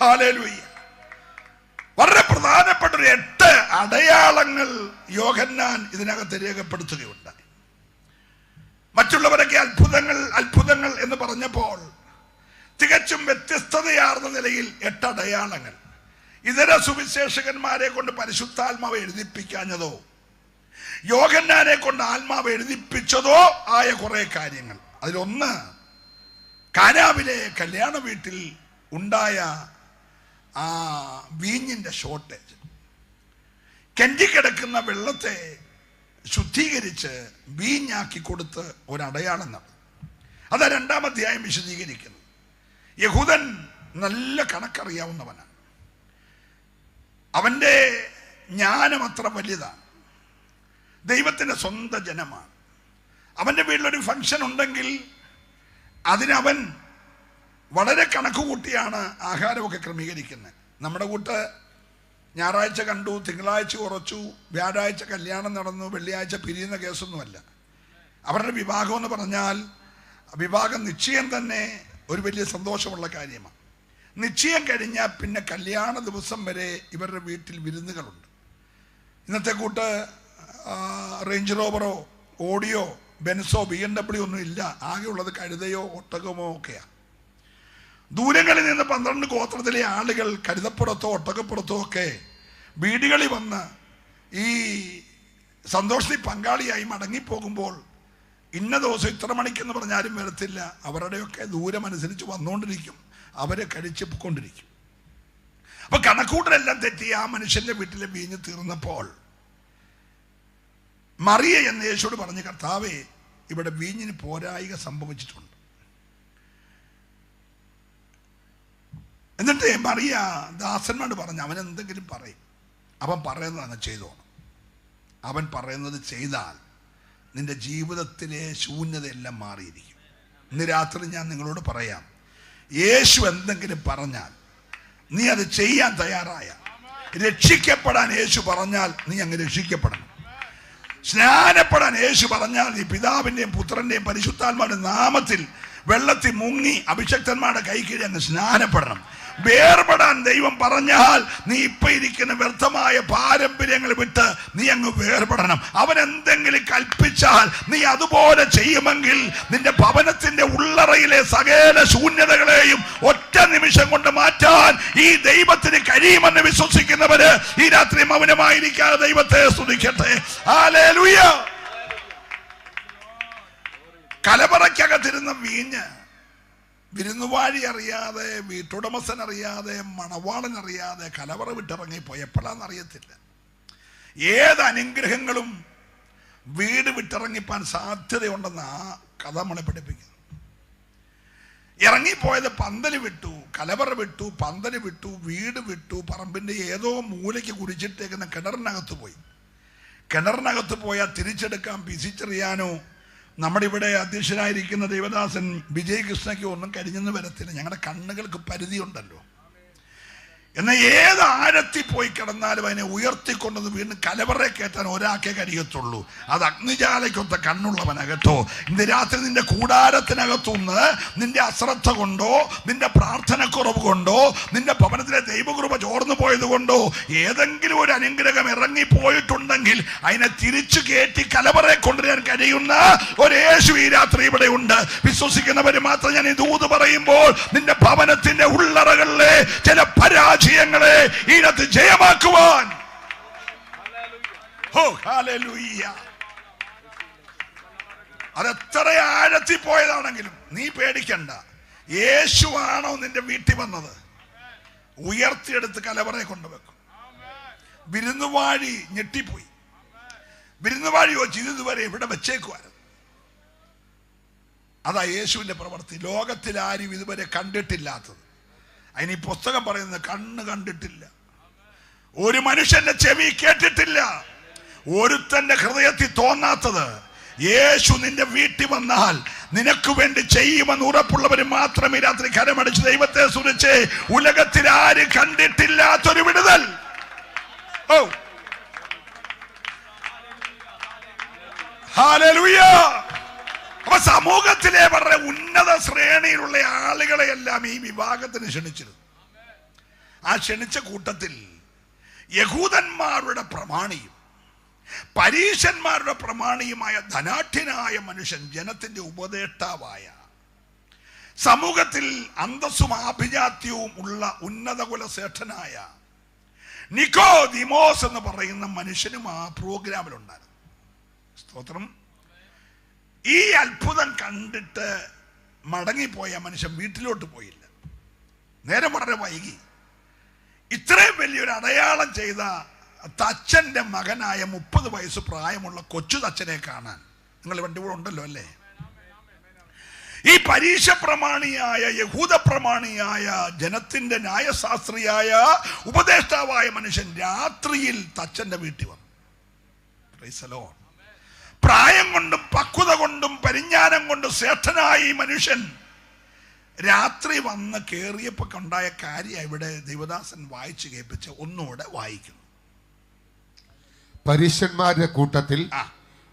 Hallelujah. വളരെ പ്രധാനപ്പെട്ട ഒരു 8 അടയാളങ്ങൾ യോഹന്നാൻ ഇതിനകത്ത് രേഖപ്പെടുത്തുകയുണ്ടായി. മറ്റുള്ളവരൊക്കെ അത്ഭുതങ്ങൾ അത്ഭുതങ്ങൾ എന്ന് പറഞ്ഞപ്പോൾ തികച്ചും വ്യത്യസ്തതയാർന്ന നിലയിൽ 8 അടയാളങ്ങൾ. ഇതര സുവിശേഷകന്മാരെ കൊണ്ട് പരിശുദ്ധാത്മാവ് എഴുതിപ്പിക്കാഞ്ഞതോ യോഹന്നാനെ കൊണ്ട് ആത്മാവ് എഴുതിപ്പിച്ചതോ ആയ കുറെ കാര്യങ്ങൾ. അതിലൊന്ന് കാനാവിലെ കല്യാണ വീട്ടിൽ ഉണ്ടായ ആ വീഞ്ഞിന്റെ ഷോർട്ടേജ്. കെഞ്ചിക്കിടക്കുന്ന വെള്ളത്തെ ശുദ്ധീകരിച്ച് വീഞ്ഞാക്കി കൊടുത്ത് ഒരടയാളം നടന്നു. അതാ 2-ാം അധ്യായം വിശദീകരിക്കുന്നത്. യഹൂദൻ നല്ല കണക്കറിയാവുന്നവനാണ്. അവന്റെ ജ്ഞാനം അത്ര വലുതാണ്. ദൈവത്തിന്റെ സ്വന്തം ജനമാണ്. അവന്റെ വീട്ടിലൊരു ഫംഗ്ഷൻ ഉണ്ടെങ്കിൽ അതിനവൻ വളരെ കണക്ക് കൂട്ടിയാണ് ആഹാരമൊക്കെ ക്രമീകരിക്കുന്നത്. നമ്മുടെ കൂട്ട് ഞായറാഴ്ച കണ്ടു, തിങ്കളാഴ്ച ഉറച്ചു, വ്യാഴാഴ്ച കല്യാണം നടന്നു, വെള്ളിയാഴ്ച പിരിയുന്ന കേസൊന്നുമല്ല. അവരുടെ വിവാഹം എന്ന് പറഞ്ഞാൽ വിവാഹം നിശ്ചയം തന്നെ ഒരു വലിയ സന്തോഷമുള്ള കാര്യമാണ്. നിശ്ചയം കഴിഞ്ഞാൽ പിന്നെ കല്യാണ ദിവസം വരെ ഇവരുടെ വീട്ടിൽ വിരുന്നുകളുണ്ട്. ഇന്നത്തെ കൂട്ട് റേഞ്ച് റോവറോ ഓഡിയോ ബെൻസോ BMW ഒന്നും ഇല്ല. ആകെയുള്ളത് കഴുതയോ ഒട്ടകമോ ഒക്കെയാണ്. ദൂരങ്ങളിൽ നിന്ന് 12 ഗോത്രത്തിലെ ആളുകൾ കഴുതപ്പുറത്തോ ഒട്ടകപ്പുറത്തോ ഒക്കെ വീടുകളിൽ വന്ന് ഈ സന്തോഷത്തിൽ പങ്കാളിയായി മടങ്ങിപ്പോകുമ്പോൾ ഇന്ന ദിവസം ഇത്ര മണിക്കെന്ന് പറഞ്ഞാലും വരത്തില്ല. അവരുടെയൊക്കെ ദൂരമനുസരിച്ച് വന്നുകൊണ്ടിരിക്കും, അവരെ കഴിച്ച് കൊണ്ടിരിക്കും. അപ്പൊ കണക്കൂട്ടലെല്ലാം തെറ്റി ആ മനുഷ്യന്റെ വീട്ടിലെ വീഞ്ഞ് തീർന്നപ്പോൾ മറിയ എന്ന് യേശുവോട് പറഞ്ഞു, കർത്താവേ, ഇവിടെ വീഞ്ഞിന് പോരായിക സംഭവിച്ചിട്ടുണ്ട്. എന്നിട്ട് മറിയ ദാസന്മാരോട് പറഞ്ഞു, അവൻ എന്തെങ്കിലും പറയും, അവൻ പറയുന്നതാണ് ചെയ്തോണം. അവൻ പറയുന്നത് ചെയ്താൽ നിന്റെ ജീവിതത്തിലെ ശൂന്യതയെല്ലാം മാറിയിരിക്കും. ഇന്ന് രാത്രി ഞാൻ നിങ്ങളോട് പറയാം, യേശു എന്തെങ്കിലും പറഞ്ഞാൽ നീ അത് ചെയ്യാൻ തയ്യാറായ, രക്ഷിക്കപ്പെടാൻ യേശു പറഞ്ഞാൽ നീ അങ്ങ് രക്ഷിക്കപ്പെടണം. സ്നാനപ്പെടാൻ യേശു പറഞ്ഞാൽ നീ പിതാവിന്റെയും പുത്രന്റെയും പരിശുദ്ധാത്മാവിന്റെ നാമത്തിൽ വെള്ളത്തിൽ മുങ്ങി അഭിഷക്തന്മാരുടെ കൈ കീഴ് അങ്ങ് സ്നാനപ്പെടണം. വേർപെടാൻ ദൈവം പറഞ്ഞാൽ നീ ഇപ്പൊ ഇരിക്കുന്ന വ്യർത്ഥമായ പാരമ്പര്യങ്ങൾ വിട്ട് നീ അങ്ങ് വേർപെടണം. അവൻ എന്തെങ്കിലും കൽപ്പിച്ചാൽ നീ അതുപോലെ ചെയ്യുമെങ്കിൽ നിന്റെ ഭവനത്തിന്റെ ഉള്ളറയിലെ സകല ശൂന്യതകളെയും ഒറ്റ നിമിഷം കൊണ്ട് മാറ്റാൻ ഈ ദൈവത്തിന് കഴിയുമെന്ന് വിശ്വസിക്കുന്നവര് ഈ രാത്രി മൗനമായിരിക്കാതെ ദൈവത്തെ സ്തുതിക്കട്ടെ. ഹല്ലേലൂയ. കലവറയ്ക്കകത്തിരുന്ന വീഞ്ഞ് വിരുന്നുവാഴി അറിയാതെ, വീട്ടുടമസ്ഥൻ അറിയാതെ, മണവാളൻ അറിയാതെ കലവറ വിട്ടിറങ്ങി പോയപ്പോഴാണെന്നറിയത്തില്ല. ഏത് അനുഗ്രഹങ്ങളും വീട് വിട്ടിറങ്ങിപ്പാൻ സാധ്യതയുണ്ടെന്ന് ആ കഥ നമ്മളെ പഠിപ്പിക്കുന്നു. ഇറങ്ങിപ്പോയത് പന്തല് വിട്ടു, കലവറ വിട്ടു, പന്തല് വിട്ടു, വീട് വിട്ടു, പറമ്പിന്റെ ഏതോ മൂലയ്ക്ക് കുടിച്ചിട്ടേക്കുന്ന കിണറിനകത്ത് പോയി. കിണറിനകത്ത് പോയാൽ തിരിച്ചെടുക്കാൻ പിസിച്ചെറിയാനോ നമ്മുടെ ഇവിടെ അധ്യക്ഷനായിരിക്കുന്ന ദേവദാസൻ വിജയ് കൃഷ്ണയ്ക്ക് ഒന്നും കഴിഞ്ഞെന്ന് വരത്തില്ല. ഞങ്ങളുടെ കണ്ണുകൾക്ക് പരിധിയുണ്ടല്ലോ. എന്നാൽ ഏത് ആഴത്തിൽ പോയി കിടന്നാലും അതിനെ ഉയർത്തിക്കൊണ്ടത് വീണ്ടും കലവറെ കയറ്റാൻ ഒരാൾക്കേ കഴിയത്തുള്ളൂ. അത് അഗ്നിജാലയ്ക്കൊത്ത കണ്ണുള്ളവനകത്തോ. ഇന്ന് രാത്രി നിന്റെ കൂടാരത്തിനകത്തുനിന്ന് നിന്റെ അശ്രദ്ധ കൊണ്ടോ, നിന്റെ പ്രാർത്ഥനക്കുറവ് കൊണ്ടോ, നിന്റെ ഭവനത്തിലെ ദൈവകൃപ ചോർന്നു പോയത് കൊണ്ടോ ഏതെങ്കിലും ഒരു അനുഗ്രഹം ഇറങ്ങിപ്പോയിട്ടുണ്ടെങ്കിൽ അതിനെ തിരിച്ചു കയറ്റി കലവറെ കൊണ്ടുവരാൻ കഴിയുന്ന ഒരു യേശു ഈ രാത്രി ഇവിടെ ഉണ്ട്. വിശ്വസിക്കുന്നവര് മാത്രം ഞാൻ ഈ ദൂത് പറയുമ്പോൾ നിന്റെ ഭവനത്തിന്റെ ഉള്ളറകളിലെ ചില പരാജയങ്ങളെ ഇതിനകത്ത് ജയമാക്കുവാൻ അതെത്ര ആഴത്തിൽ പോയതാണെങ്കിലും നീ പേടിക്കണ്ട. യേശുവാണോ നിന്റെ വീട്ടിൽ വന്നത്, ഉയർത്തിയെടുത്ത് കലവറയെ കൊണ്ടുവെക്കും. വിരുന്നുവാഴി ഞെട്ടിപ്പോയി. വിരുന്നുവാഴി ചോദിച്ചു, ഇതുവരെ ഇവിടെ വെച്ചേക്കുവായിരുന്നു. അതാ യേശുവിന്റെ പ്രവൃത്തി. ലോകത്തിൽ ആരും ഇതുവരെ കണ്ടിട്ടില്ലാത്തത്. അതിന് ഈ പുസ്തകം പറയുന്നത് കണ്ണ് കണ്ടിട്ടില്ല, ഒരു മനുഷ്യന്റെ ചെവി കേട്ടിട്ടില്ല, ഒരുത്തന്റെ ഹൃദയത്തിൽ തോന്നാത്തത് യേശു നിന്റെ വീട്ടിൽ വന്നാൽ നിനക്ക് വേണ്ടി ചെയ്യുമെന്ന് ഉറപ്പുള്ളവര് മാത്രമേ രാത്രി കരമടിച്ച് ദൈവത്തെ സ്തുതിച്ച് ഉലകത്തിൽ ആരും കണ്ടിട്ടില്ലാത്തൊരു വിടുതൽ. ഓ ഹല്ലേലൂയ. അപ്പൊ സമൂഹത്തിലെ വളരെ ഉന്നത ശ്രേണിയിലുള്ള ആളുകളെയെല്ലാം ഈ വിവാഹത്തിന് ക്ഷണിച്ചിരുന്നു. ആ ക്ഷണിച്ച കൂട്ടത്തിൽ യഹൂദന്മാരുടെ പ്രമാണിയും പരീശന്മാരുടെ പ്രമാണിയുമായ ധനാഢ്യനായ മനുഷ്യൻ, ജനത്തിന്റെ ഉപദേഷ്ടാവായ, സമൂഹത്തിൽ അന്തസ്സും ആഭിജാത്യവും ഉള്ള ഉന്നത കുലശ്രേഷ്ഠനായ നിക്കോദിമോസ് എന്ന് പറയുന്ന മനുഷ്യനും ആ പ്രോഗ്രാമിലുണ്ടായിരുന്നു. സ്തോത്രം. ഈ അത്ഭുതം കണ്ടിട്ട് മടങ്ങിപ്പോയ മനുഷ്യൻ വീട്ടിലോട്ട് പോയില്ല. നേരം വളരെ വൈകി. ഇത്രയും വലിയൊരു അടയാളം ചെയ്ത തച്ചന്റെ മകനായ 30 വയസ്സ് പ്രായമുള്ള കൊച്ചു തച്ചനെ കാണാൻ നിങ്ങൾ ഇവന്റെ കൂടെ ഉണ്ടല്ലോ അല്ലേ? ഈ പരീക്ഷ പ്രമാണിയായ, യഹൂദ പ്രമാണിയായ, ജനത്തിന്റെ ന്യായശാസ്ത്രിയായ, ഉപദേഷ്ടാവായ മനുഷ്യൻ രാത്രിയിൽ തച്ചന്റെ വീട്ടിൽ വന്നു. Price the Lord. പ്രായം കൊണ്ടും പക്വത കൊണ്ടും പരിജ്ഞാനം കൊണ്ടും ശ്രേഷ്ഠനായ ഈ മനുഷ്യൻ രാത്രി വന്ന് കേറിയപ്പോ ഉണ്ടായ കാര്യം ഇവിടെ ദൈവദാസൻ വായിച്ചു കേൾപ്പിച്ച് ഒന്നുകൂടെ വായിക്കുന്നു. പരീശന്മാരുടെ കൂട്ടത്തിൽ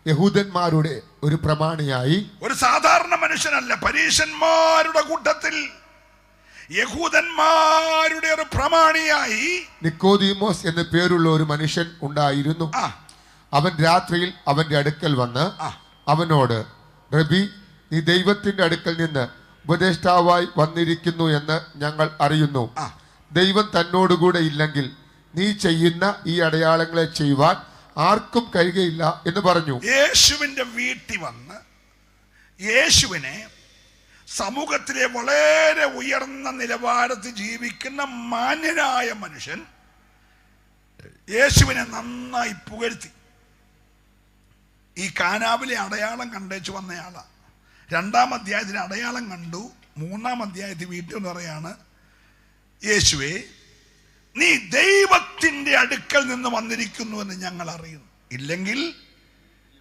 യഹൂദന്മാരുടെ ഒരു പ്രമാണിയായി, ഒരു സാധാരണ മനുഷ്യനല്ല, പരീശന്മാരുടെ കൂട്ടത്തിൽ യഹൂദന്മാരുടെ ഒരു പ്രമാണിയായി നിക്കോദീമോസ് എന്ന പേരുള്ള ഒരു മനുഷ്യൻ ഉണ്ടായിരുന്നു. അവൻ രാത്രിയിൽ അവന്റെ അടുക്കൽ വന്ന് അവനോട്, റബി, നീ ദൈവത്തിന്റെ അടുക്കൽ നിന്ന് ഉപദേഷ്ടാവായി വന്നിരിക്കുന്നു എന്ന് ഞങ്ങൾ അറിയുന്നു. ദൈവം തന്നോടുകൂടെ ഇല്ലെങ്കിൽ നീ ചെയ്യുന്ന ഈ അടയാളങ്ങളെ ചെയ്യുവാൻ ആർക്കും കഴിയുകയില്ല എന്ന് പറഞ്ഞു. യേശുവിന്റെ വീട്ടിൽ വന്ന് യേശുവിനെ സമൂഹത്തിലെ വളരെ ഉയർന്ന നിലവാരത്തിൽ ജീവിക്കുന്ന മാന്യനായ മനുഷ്യൻ യേശുവിനെ നന്നായി പുകഴ്ത്തി. ഈ കാനാവിലെ അടയാളം കണ്ടേച്ചു വന്നയാളാ. 2-ാം അധ്യായത്തിൽ അടയാളം കണ്ടു. 3-ാം അധ്യായത്തിൽ വീട്ടിൽ എന്ന് പറയാണ്, യേശുവേ, നീ ദൈവത്തിന്റെ അടുക്കൽ നിന്ന് വന്നിരിക്കുന്നു എന്ന് ഞങ്ങൾ അറിയുന്നു. ഇല്ലെങ്കിൽ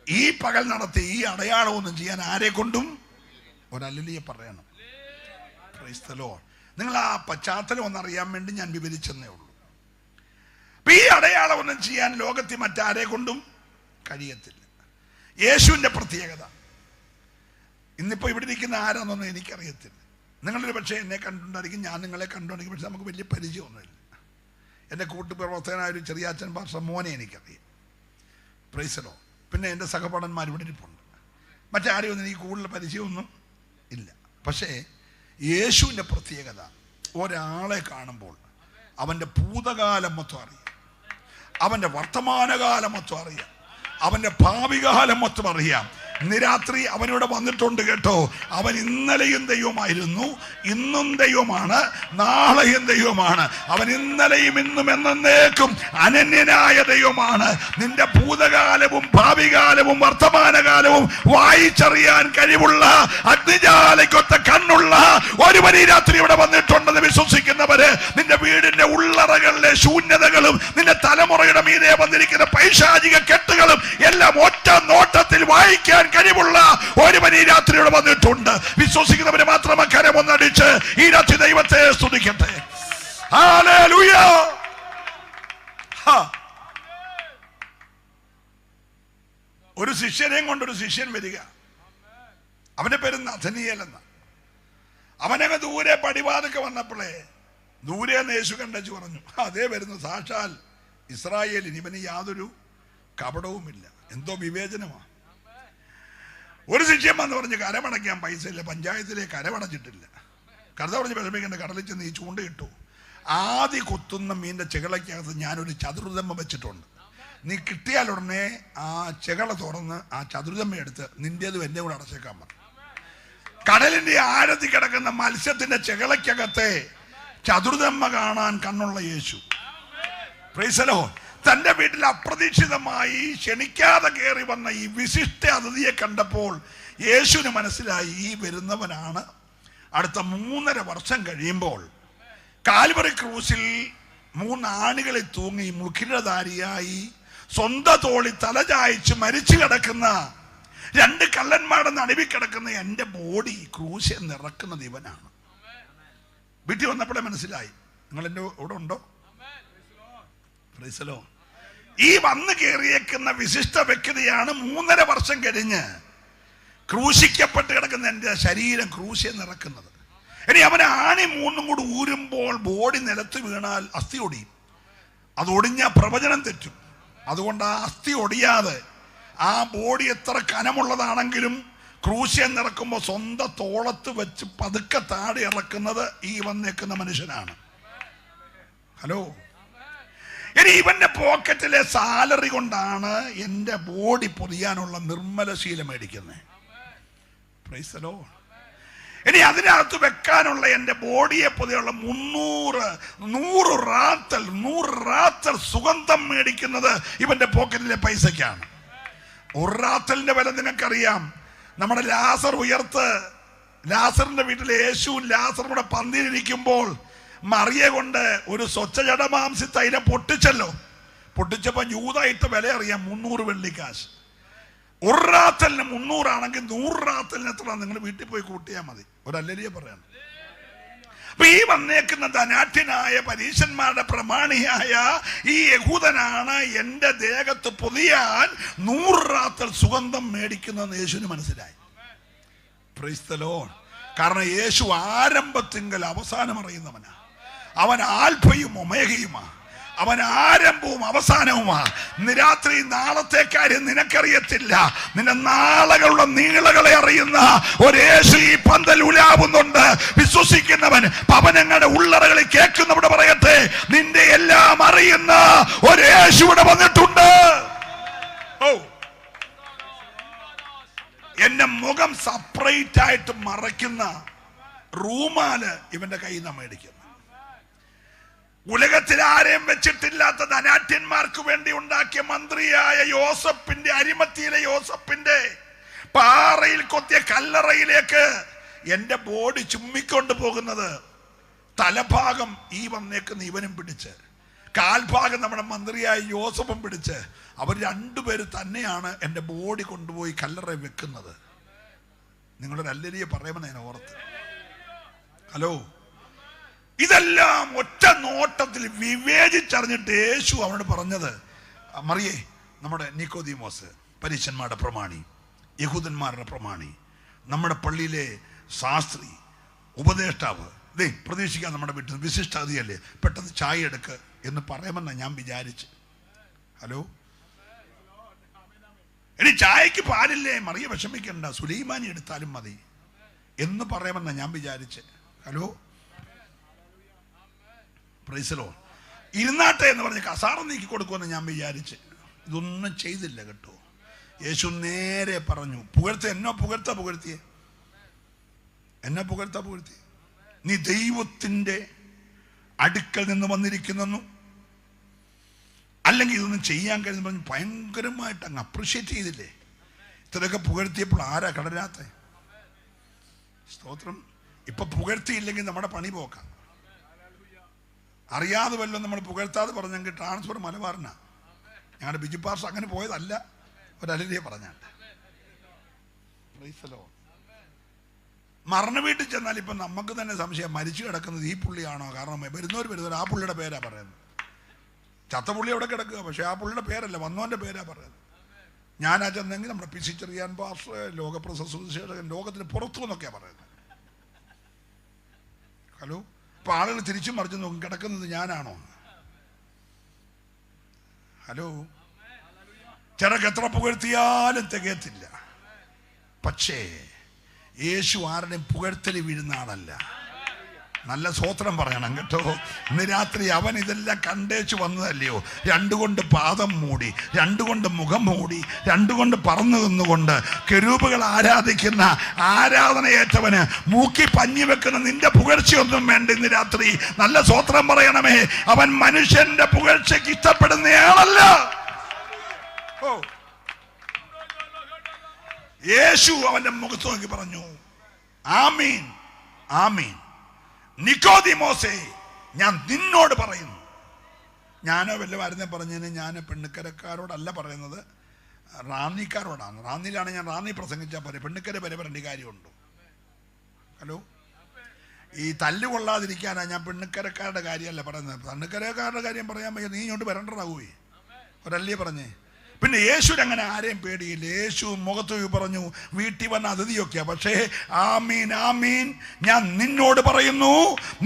ഈ പകൽ നടത്തി ഈ അടയാളമൊന്നും ചെയ്യാൻ ആരെ കൊണ്ടും ഒരല്ലിയെ പറയണം. Price the Lord. നിങ്ങൾ ആ പശ്ചാത്തലം ഒന്നറിയാൻ വേണ്ടി ഞാൻ വിവരിച്ചെന്നേ ഉള്ളൂ. അപ്പൊ ഈ അടയാളം ഒന്നും ചെയ്യാൻ ലോകത്തിൽ മറ്റാരെ കൊണ്ടും കഴിയത്തില്ല. യേശുവിന്റെ പ്രത്യേകത ഇന്നിപ്പോ ഇവിടെ ഇരിക്കുന്ന ആരാന്നൊന്നും എനിക്കറിയത്തില്ല. നിങ്ങളൊരു പക്ഷേ എന്നെ കണ്ടുകൊണ്ടായിരിക്കും, ഞാൻ നിങ്ങളെ കണ്ടുകൊണ്ടിരിക്കും. പക്ഷെ നമുക്ക് വലിയ പരിചയമൊന്നുമില്ല. എൻ്റെ കൂട്ടുപ്രവർത്തകനായ ഒരു ചെറിയാച്ചൻ പാസ്റ്റർ മോനെ എനിക്കറിയാം. Price the Lord. പിന്നെ എൻ്റെ സഹപാഠന്മാർ ഇവിടെ ഇരിപ്പുണ്ട്. മറ്റാരെയും ഒന്നും എനിക്ക് കൂടുതൽ പരിചയമൊന്നും ഇല്ല. പക്ഷേ യേശുവിൻ്റെ പ്രത്യേകത, ഒരാളെ കാണുമ്പോൾ അവൻ്റെ ഭൂതകാലം മൊത്തം അറിയാം, അവൻ്റെ വർത്തമാനകാലം മൊത്തം അറിയാം, അവൻ്റെ ഭാവികാലം മൊത്തം അറിയാം. ഇന്ന് രാത്രി അവനിവിടെ വന്നിട്ടുണ്ട് കേട്ടോ. അവൻ ഇന്നലെയും ദൈവമായിരുന്നു, ഇന്നും ദൈവമാണ്, നാളെയും ദൈവമാണ്. അവൻ ഇന്നലെയും ഇന്നും എന്നേക്കും അനന്യനായ ദൈവമാണ്. നിന്റെ ഭൂതകാലവും ഭാവികാലവും വർത്തമാനകാലവും വായിച്ചറിയാൻ കഴിവുള്ള, അഗ്നിജാലയ്ക്കൊത്ത കണ്ണുള്ള ഒരുവൻ ഈ രാത്രി ഇവിടെ വന്നിട്ടുണ്ടെന്ന് വിശ്വസിക്കുന്നവര്, നിന്റെ വീടിന്റെ ഉള്ളറകളിലെ ശൂന്യതകളും നിന്റെ തലമുറയുടെ മീതെ വന്നിരിക്കുന്ന പൈശാചിക കെട്ടുകളും എല്ലാം ഒറ്റ നോട്ടത്തിൽ വായിക്കാൻ കഴിവുള്ള ഒരുവൻ ഈ രാത്രിയോടെ വന്നിട്ടുണ്ട്. വിശ്വസിക്കുന്നവരെ മാത്രം കരം ഒന്നടിച്ച് ഈ രാത്രി ദൈവത്തെ സ്തുതിക്കട്ടെ. ഹല്ലേലൂയ. ഒരു ശിഷ്യനെയും കൊണ്ടൊരു ശിഷ്യൻ വരിക. അവന്റെ പേര് നഥനിയേൽ എന്ന. അവനങ്ങ് ദൂരെ പടിവാതൊക്കെ വന്നപ്പോഴേ ദൂരെ യേശു കണ്ടു പറഞ്ഞു, അതേ വരുന്നു സാക്ഷാൽ ഇസ്രായേലിന്, ഇവന് യാതൊരു കപടവുമില്ല. എന്തോ വിവേചനമാണ്. ഒരു ശിഷ്യൻ വന്ന് പറഞ്ഞ് കരമടയ്ക്കാൻ പൈസ ഇല്ല, പഞ്ചായത്തിലെ കരമടച്ചിട്ടില്ല. കരുത പറഞ്ഞ് വിഷമിക്കേണ്ട, കടലിൽ ചെന്ന് ഈ ചൂണ്ടയിട്ടു. ആദ്യ കൊത്തുന്ന മീനിന്റെ ചെകളയ്ക്കകത്ത് ഞാനൊരു ചതുർദമ്മ വെച്ചിട്ടുണ്ട്. നീ കിട്ടിയാൽ ഉടനെ ആ ചെകള തുറന്ന് ആ ചതുർദമ്മ എടുത്ത് നിന്റേതും എന്നെ കൂടെ അടച്ചേക്കാൻ പറഞ്ഞു. കടലിന്റെ ആഴത്തിൽ കിടക്കുന്ന മത്സ്യത്തിന്റെ ചെകളയ്ക്കകത്തെ ചതുർദമ്മ കാണാൻ കണ്ണുള്ള യേശു. Price the Lord. തന്റെ വീട്ടിൽ അപ്രതീക്ഷിതമായി ക്ഷണിക്കാതെ കയറി വന്ന ഈ വിശിഷ്ട അതിഥിയെ കണ്ടപ്പോൾ യേശുവിന് മനസ്സിലായി, ഈ വരുന്നവനാണ് അടുത്ത 3.5 വർഷം കഴിയുമ്പോൾ കാൽവറി ക്രൂസിൽ 3 ആണികളിൽ തൂങ്ങി മുഖിരധാരിയായി സ്വന്തം തോളി തലചായ്ച്ച് മരിച്ചു കിടക്കുന്ന 2 കള്ളന്മാരുടെ നടുവിൽ കിടക്കുന്ന എൻ്റെ ബോഡി ക്രൂശിൽ നിറക്കുന്നത് ഇവനാണ്. വീട്ടിൽ വന്നപ്പോഴേ മനസ്സിലായി. നിങ്ങൾ എൻ്റെ കൂടെ ഉണ്ടോ? Price the Lord. ഈ വന്നു കയറിയേക്കുന്ന വിശിഷ്ട വ്യക്തിയാണ് 3.5 വർഷം കഴിഞ്ഞ് ക്രൂശിക്കപ്പെട്ട് കിടക്കുന്ന എൻ്റെ ശരീരം ക്രൂശിൽ നിറക്കുന്നത്. ഇനി അവൻ ആണി മൂന്നും കൂടി ഊരുമ്പോൾ ബോഡി നിലത്ത് വീണാൽ അസ്ഥി ഒടിയും. അത് ഒടിഞ്ഞ പ്രവചനം തെറ്റും. അതുകൊണ്ട് ആ അസ്ഥി ഒടിയാതെ ആ ബോഡി എത്ര കനമുള്ളതാണെങ്കിലും ക്രൂശിൽ നിറക്കുമ്പോൾ സ്വന്തം തോളത്ത് വെച്ച് പതുക്കെ താടി ഇറക്കുന്നത് ഈ വന്നേക്കുന്ന മനുഷ്യനാണ്. ഹലോ, ഇനി ഇവന്റെ പോക്കറ്റിലെ സാലറി കൊണ്ടാണ് എൻ്റെ ബോഡി പൊതിയാനുള്ള നിർമ്മലശീലം മേടിക്കുന്നത്. Price the Lord. ഇനി അതിനകത്ത് വെക്കാനുള്ള എൻ്റെ ബോഡിയെ പൊതിയുള്ള 100 റാത്തൽ സുഗന്ധം മേടിക്കുന്നത് ഇവന്റെ പോക്കറ്റിലെ പൈസക്കാണ്. ഒരു റാത്തലിന്റെ വില നിങ്ങൾക്കറിയാം. നമ്മുടെ ലാസറിന്റെ വീട്ടിലെ യേശുവും ലാസറും കൂടെ പന്തിയിലിരിക്കുമ്പോൾ മറിയ കൊണ്ട് ഒരു സ്വച്ഛ ജഡമാംസി തൈലം പൊട്ടിച്ചപ്പോ യൂദായിട്ട് വില അറിയാം, 300 വെള്ളിക്കാശ്. ഒരു റാത്തലിന് 300 ആണെങ്കിൽ 100 റാത്തലിന് എത്ര നിങ്ങൾ വീട്ടിൽ പോയി കൂട്ടിയാൽ മതി. ഒരു അല്ലരിയെ പറയാണ്. അപ്പൊ ഈ വന്നേക്കുന്ന ധനാഠ്യനായ പരീശന്മാരുടെ പ്രമാണിയായ ഈ യഹൂദനാണ് എന്റെ ദേഹത്ത് പൊതിയാൻ 100 റാത്തൽ സുഗന്ധം മേടിക്കുന്നതെന്ന് യേശുവിന് മനസ്സിലായി. Price the Lord. കാരണം യേശു ആരംഭത്തിങ്കൽ അവസാനം അറിയുന്നവനാ. അവൻ ആൽഫയും ഒമേഗയുമാ. അവൻ ആരംഭവും അവസാനവുമാ. രാത്രി നാളത്തെ കാര്യം നിനക്കറിയത്തില്ല. നിന്റെ നാളുകളുടെ നീളകളെ അറിയുന്ന ഒരു യേശു ഈ പന്തൽ ഉലാവുന്നുണ്ട്. വിശ്വസിക്കുന്നവൻ പവനങ്ങളുടെ ഉള്ളറകളിൽ കേൾക്കുന്നവിടെ പറയട്ടെ, നിന്റെ എല്ലാം അറിയുന്ന ഒരു യേശു ഇവിടെ വന്നിട്ടുണ്ട്. ഓ, എന്റെ മുഖം സെപ്പറേറ്റ് ആയിട്ട് മറയ്ക്കുന്ന റൂമാല് ഇവന്റെ കയ്യിൽ നിന്ന് മേടിക്കുന്നു. ഉലകത്തിൽ ആരെയും വെച്ചിട്ടില്ലാത്ത ധനാഠ്യന്മാർക്ക് വേണ്ടി ഉണ്ടാക്കിയ മന്ത്രിയായ അരിമത്തിയിലെ യോസപ്പിന്റെ പാറയിൽ കൊത്തിയ കല്ലറയിലേക്ക് എന്റെ ബോഡി ചുമ്മിക്കൊണ്ട് പോകുന്നത് തലഭാഗം ഈ വന്നേക്കുന്ന ഇവനും പിടിച്ച്, കാൽഭാഗം നമ്മുടെ മന്ത്രിയായ യോസഫും പിടിച്ച്, അവർ രണ്ടുപേര് തന്നെയാണ് എന്റെ ബോഡി കൊണ്ടുപോയി കല്ലറ വെക്കുന്നത്. നിങ്ങളൊരു അല്ലരിയെ പറയുമെന്ന് ഞാൻ ഓർത്ത്. ഹലോ, ഇതെല്ലാം ഒറ്റ നോട്ടത്തിൽ വിവേചിച്ചറിഞ്ഞിട്ട് യേശു അവനോട് പറഞ്ഞത്, മറിയേ, നമ്മുടെ നിക്കോദീമോസ്, പരീശന്മാരുടെ പ്രമാണി, യഹൂദന്മാരുടെ പ്രമാണി, നമ്മുടെ പള്ളിയിലെ ശാസ്ത്രി, ഉപദേഷ്ടാവ്, പ്രതീക്ഷിക്കാൻ നമ്മുടെ വീട്ടിൽ വിശിഷ്ട അതിഥിയല്ലേ, പെട്ടെന്ന് ചായ എടുക്ക് എന്ന് പറയുമെന്നാണ് ഞാൻ വിചാരിച്ച്. ഹലോ, ഇനി ചായക്ക് പാലില്ലേ, മറിയ വിഷമിക്കണ്ട, സുലൈമാനി എടുത്താലും മതി എന്ന് പറയുമെന്നാണ് ഞാൻ വിചാരിച്ച്. Hello, praise the Lord. ഇരുന്നാട്ടെ എന്ന് പറഞ്ഞ് കസാറ നീക്കി കൊടുക്കുമെന്ന് ഞാൻ വിചാരിച്ച്. ഇതൊന്നും ചെയ്തില്ല കേട്ടോ. യേശു നേരെ പറഞ്ഞു, എന്നെ പുകഴ്ത്തിയേ, നീ ദൈവത്തിന്റെ അടുക്കൽ നിന്ന് വന്നിരിക്കുന്നു, അല്ലെങ്കിൽ ഇതൊന്നും ചെയ്യാൻ കഴിയുന്ന പറഞ്ഞ് ഭയങ്കരമായിട്ട് അങ്ങ് അപ്രിഷ്യേറ്റ് ചെയ്തില്ലേ. ഇത്രയൊക്കെ പുകഴ്ത്തിയപ്പോൾ ആരാ കടരാത്ത? സ്തോത്രം. ഇപ്പൊ പുകഴ്ത്തിയില്ലെങ്കിൽ നമ്മുടെ പണി പോക്കാം. അറിയാതെ വല്ലതും നമ്മൾ പുകഴ്ത്താതെ പറഞ്ഞെങ്കിൽ ട്രാൻസ്ഫർ മലബാറിനാ. ഞങ്ങളുടെ ബിജു പാർസ് അങ്ങനെ പോയതല്ല, ഒരലരിയെ പറഞ്ഞാണ്ട്. മരണ വീട്ടിൽ ചെന്നാൽ ഇപ്പം നമുക്ക് തന്നെ സംശയം, മരിച്ചു കിടക്കുന്നത് ഈ പുള്ളിയാണോ? കാരണം വരുന്നവർ ആ പുള്ളിയുടെ പേരാ പറയുന്നത്. ചത്തപുള്ളി അവിടെ കിടക്കുക, പക്ഷെ ആ പുള്ളിയുടെ പേരല്ല, വന്നവന്റെ പേരാ പറയുന്നത്. ഞാനാ ചെന്നെങ്കിൽ നമ്മുടെ പി.സി. ചെറിയാൻ പാസ്റ്റർ, ലോകപ്രശസ്തൻ, ലോകത്തിന് പുറത്തു എന്നൊക്കെയാ പറയുന്നത്. ഹലോ, അപ്പൊ ആളുകൾ തിരിച്ചും മറിച്ചു നോക്കും, കിടക്കുന്നത് ഞാനാണോ? ഹലോ, ചിലക്ക് എത്ര പുകഴ്ത്തിയാലും തികയത്തില്ല. പക്ഷേ യേശു ആരുടെയും പുകഴ്ത്തലി വീഴുന്ന ആളല്ല. നല്ല സ്വോത്രം പറയണം കേട്ടോ. ഇന്ന് രാത്രി അവൻ ഇതെല്ലാം കണ്ടേച്ചു വന്നതല്ലയോ. രണ്ടുകൊണ്ട് പാദം മൂടി, രണ്ടുകൊണ്ട് മുഖം മൂടി, രണ്ടുകൊണ്ട് പറന്നു നിന്നുകൊണ്ട് കെരൂബുകൾ ആരാധിക്കുന്ന ആരാധനയേറ്റവന് മൂക്കി പഞ്ഞി വെക്കുന്ന നിന്റെ പുകഴ്ചയൊന്നും വേണ്ട. ഇന്ന് രാത്രി നല്ല സ്വോത്രം പറയണമേ. അവൻ മനുഷ്യന്റെ പുകഴ്ചയ്ക്ക് ഇഷ്ടപ്പെടുന്നയാളല്ല. ഓ, യേശു അവന്റെ മുഖത്ത് നോക്കി പറഞ്ഞു, ആമീൻ ആമീൻ നിക്കോദീമോസേ, ഞാൻ നിന്നോട് പറയുന്നു. ഞാനോ വല്ലവരുന്നേ പറഞ്ഞതിന് ഞാൻ പെണ്ണുക്കരക്കാരോടല്ല പറയുന്നത്, റാന്നിക്കാരോടാണ്. റാന്നിയിലാണ് ഞാൻ റാന്നി പ്രസംഗിച്ചാൽ പറയും, പെണ്ണുക്കര വരെ പറയേണ്ട കാര്യമുണ്ടോ? ഹലോ, ഈ തല്ലുകൊള്ളാതിരിക്കാനാണ് ഞാൻ പെണ്ണുക്കരക്കാരുടെ കാര്യമല്ല പറയുന്നത്. പെണ്ണുക്കരക്കാരുടെ കാര്യം പറയാൻ പയ്യ, നീ ഇങ്ങോട്ട് വരണ്ടാവൂേ, ഒരല്ലേ പറഞ്ഞേ. പിന്നെ യേശുവിന് അങ്ങനെ ആരെയും പേടിയില്ല. യേശു മുഖത്ത് പറഞ്ഞു, വീട്ടിൽ വന്ന അതിഥിയൊക്കെയാ. പക്ഷേ ആമീൻ ആമീൻ ഞാൻ നിന്നോട് പറയുന്നു,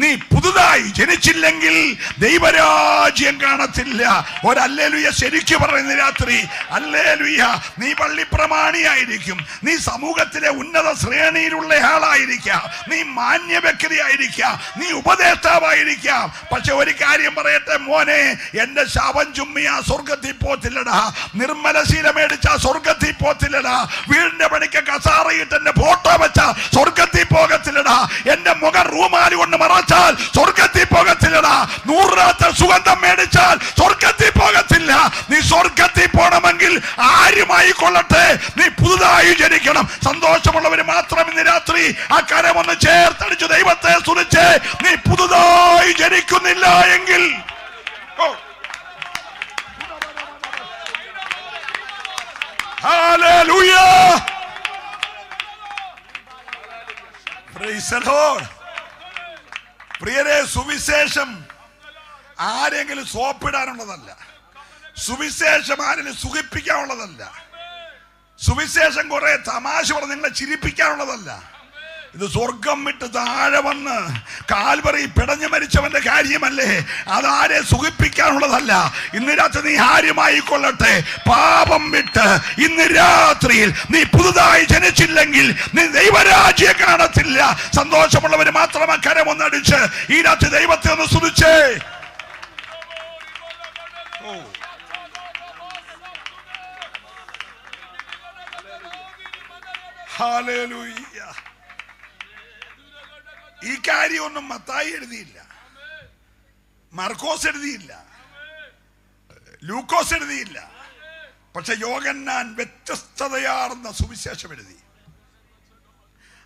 നീ പുതുതായി ജനിച്ചില്ലെങ്കിൽ ദൈവരാജ്യം കാണത്തില്ല. ഒരല്ലേലുയ ശരിക്കു പറയുന്ന രാത്രി അല്ലേലുയ. നീ പള്ളിപ്രമാണിയായിരിക്കും, നീ സമൂഹത്തിലെ ഉന്നത ശ്രേണിയിലുള്ള ആളായിരിക്കാം, നീ മാന്യ വ്യക്തിയായിരിക്കാം, നീ ഉപദേഷ്ടാവായിരിക്കാം. പക്ഷെ ഒരു കാര്യം പറയട്ടെ മോനെ, എന്റെ ശാപം ചുമ്മിയ സ്വർഗത്തിൽ പോത്തില്ലടാ, നിർമ്മല ശീല മേടിച്ച സ്വർഗത്തിൽ പോത്തില്ലടാ, വീടിന്റെ പണിക്ക് കസാറയിട്ട് എന്റെ ഫോട്ടോ വെച്ച സ്വർഗത്തിൽ പോകത്തില്ലടാ, എന്റെ മുഖം റൂമാലി കൊണ്ട് മറച്ചാൽ സ്വർഗത്തിൽ പോകത്തില്ലടാ, 100 രാത്രി സുഗന്ധം മേടിച്ചാൽ സ്വർഗത്തിൽ പോകത്തില്ല. നീ സ്വർഗത്തിൽ പോകണമെങ്കിൽ ആരുമായി കൊള്ളട്ടെ, നീ പുതുതായി ജനിക്കണം. സന്തോഷമുള്ളവര് മാത്രം ഇന്ന് രാത്രി ആ കരമൊന്ന് ചേർത്തടിച്ചു ദൈവത്തെ സ്തുതിച്ച്, നീ പുതുതായി ജനിക്കുന്നില്ല എങ്കിൽ Hallelujah! Praise the Lord. പ്രിയരെ, സുവിശേഷം ആരെങ്കിലും സോപ്പിടാനുള്ളതല്ല, സുവിശേഷം ആരെങ്കിലും സുഖിപ്പിക്കാനുള്ളതല്ല, സുവിശേഷം കുറെ തമാശ പറഞ്ഞ് നിങ്ങളെ ചിരിപ്പിക്കാനുള്ളതല്ല. ഇത് സ്വർഗം വിട്ട് താഴെ വന്ന് കാൽവറി പിടഞ്ഞു മരിച്ചവന്റെ കാര്യമല്ലേ, അതാരെ സുഖിപ്പിക്കാനുള്ളതല്ല. ഇന്ന് രാത്രി നീ ആരുമായി കൊള്ളട്ടെ, പാപം വിട്ട് ഇന്ന് രാത്രിയിൽ നീ പുതുതായി ജനിച്ചില്ലെങ്കിൽ നീ ദൈവരാജ്യം കാണത്തില്ല. സന്തോഷമുള്ളവര് മാത്രം കരമൊന്നടിച്ച് ഈ രാത്രി ദൈവത്തെ ഒന്ന് സ്തുതിച്ചേ. ഹല്ലേലൂയ. ഈ കാര്യമൊന്നും മത്തായി എഴുതിയില്ല, മർക്കോസ് എഴുതിയില്ല, ലൂക്കോസ് എഴുതിയില്ല. പക്ഷെ യോഹന്നാൻ വ്യത്യസ്തതയാർന്ന സുവിശേഷം എഴുതി.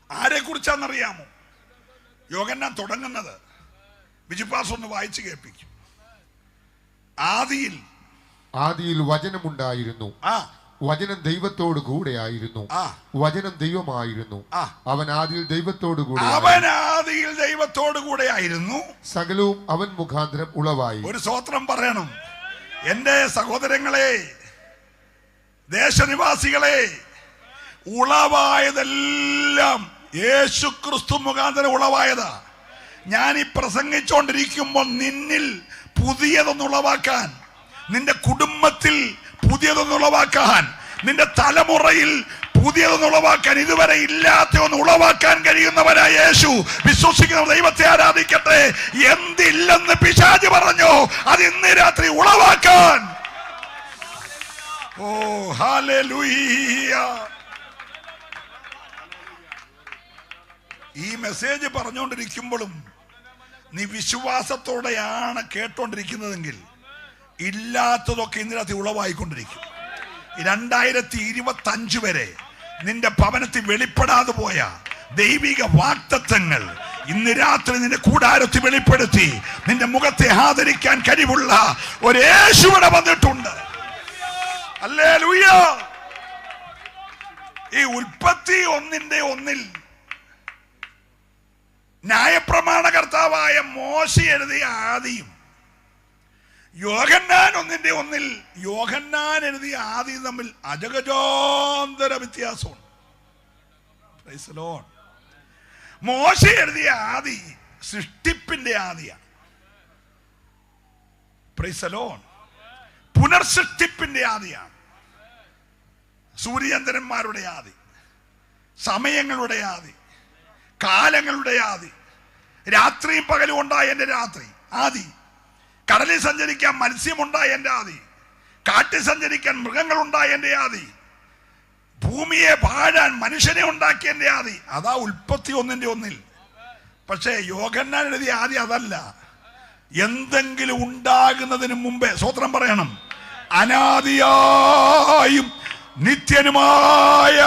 ആരെ കുറിച്ചാണെന്നറിയാമോ? യോഹന്നാൻ തുടങ്ങുന്നത്, വിജിപ്പാസ് ഒന്ന് വായിച്ചു കേൾപ്പിക്കും. ആദിയിൽ വചനമുണ്ടായിരുന്നു, വചനം ദൈവത്തോട് കൂടെയായിരുന്നു, വചനം ദൈവമായിരുന്നു, അവൻ ആദിയിൽ ദൈവത്തോട് കൂടെയായിരുന്നു, സകലവും അവൻ മുഖാന്തരം ഉളവായി. ഒരു സ്തോത്രം പറയണം. എന്റെ സഹോദരങ്ങളെ, ദേശനിവാസികളെ, ഉളവായതെല്ലാം യേശു ക്രിസ്തു മുഖാന്തരം ഉളവായതാ. ഞാൻ ഈ പ്രസംഗിച്ചുകൊണ്ടിരിക്കുമ്പോൾ നിന്നിൽ പുതിയതൊന്നുളവാക്കാൻ, നിന്റെ കുടുംബത്തിൽ പുതിയതൊന്നുളവാക്കാൻ, നിന്റെ തലമുറയിൽ പുതിയതൊന്നുളവാക്കാൻ, ഇതുവരെ ഇല്ലാത്ത ഒന്ന് ഉളവാക്കാൻ കഴിയുന്നവനായ യേശു. വിശ്വസിക്കുന്ന ദൈവത്തെ ആരാധിക്കട്ടെ. എന്തില്ലെന്ന് പിശാച് പറഞ്ഞോ, അത് ഇന്ന് രാത്രി ഉളവാക്കാൻ. ഓ ഹല്ലേലൂയ. ഈ മെസ്സേജ് പറഞ്ഞുകൊണ്ടിരിക്കുമ്പോഴും നീ വിശ്വാസത്തോടെയാണ് കേട്ടോണ്ടിരിക്കുന്നതെങ്കിൽ ഇല്ലാത്തതൊക്കെ ഇന്ന് രാത്രി ഉളവായിക്കൊണ്ടിരിക്കും. 2025 വരെ നിന്റെ ഭവനത്തിൽ വെളിപ്പെടാതെ പോയ ദൈവിക വാഗ്ദത്തങ്ങൾ ഇന്ന് രാത്രി നിന്റെ കൂടാരത്തിൽ വെളിപ്പെടുത്തി നിന്റെ മുഖത്തെ ആദരിക്കാൻ കഴിവുള്ള ഒരു യേശുവിടെ വന്നിട്ടുണ്ട്. ഹല്ലേലൂയ. ഈ ഉൽപ്പത്തി 1:1 ന്യായപ്രമാണ കർത്താവായ മോശെ എഴുതിയ ആദിയും യോഹന്നാൻ 1:1 യോഹന്നാൻ എഴുതിയ ആദിയും തമ്മിൽ അജഗജാന്തര വ്യത്യാസമുണ്ട്. Praise the Lord. മോശെ എഴുതിയ ആദി സൃഷ്ടിപ്പിന്റെ ആദിയാണ്. Praise the Lord. പുനർസൃഷ്ടിപ്പിന്റെ ആദിയാണ്. സൂര്യചന്ദ്രന്മാരുടെ ആദി, സമയങ്ങളുടെ ആദി, കാലങ്ങളുടെ ആദി, രാത്രിയും പകലും ഉണ്ടായ എൻ്റെ രാത്രി ആദി, കടലിൽ സഞ്ചരിക്കാൻ മത്സ്യമുണ്ടായ എൻ്റെ ആദി, കാട്ടിൽ സഞ്ചരിക്കാൻ മൃഗങ്ങളുണ്ടായ എൻ്റെ ആദി, ഭൂമിയെ വാഴാൻ മനുഷ്യനെ ഉണ്ടാക്കിയ എൻ്റെ ആദി. അതാ ഉൽപ്പത്തി 1:1. പക്ഷേ യോഹന്നാൻ എഴുതിയ ആദി അതല്ല. എന്തെങ്കിലും ഉണ്ടാകുന്നതിന് മുമ്പേ, സ്വത്രം പറയണം, അനാദിയായും നിത്യനുമായ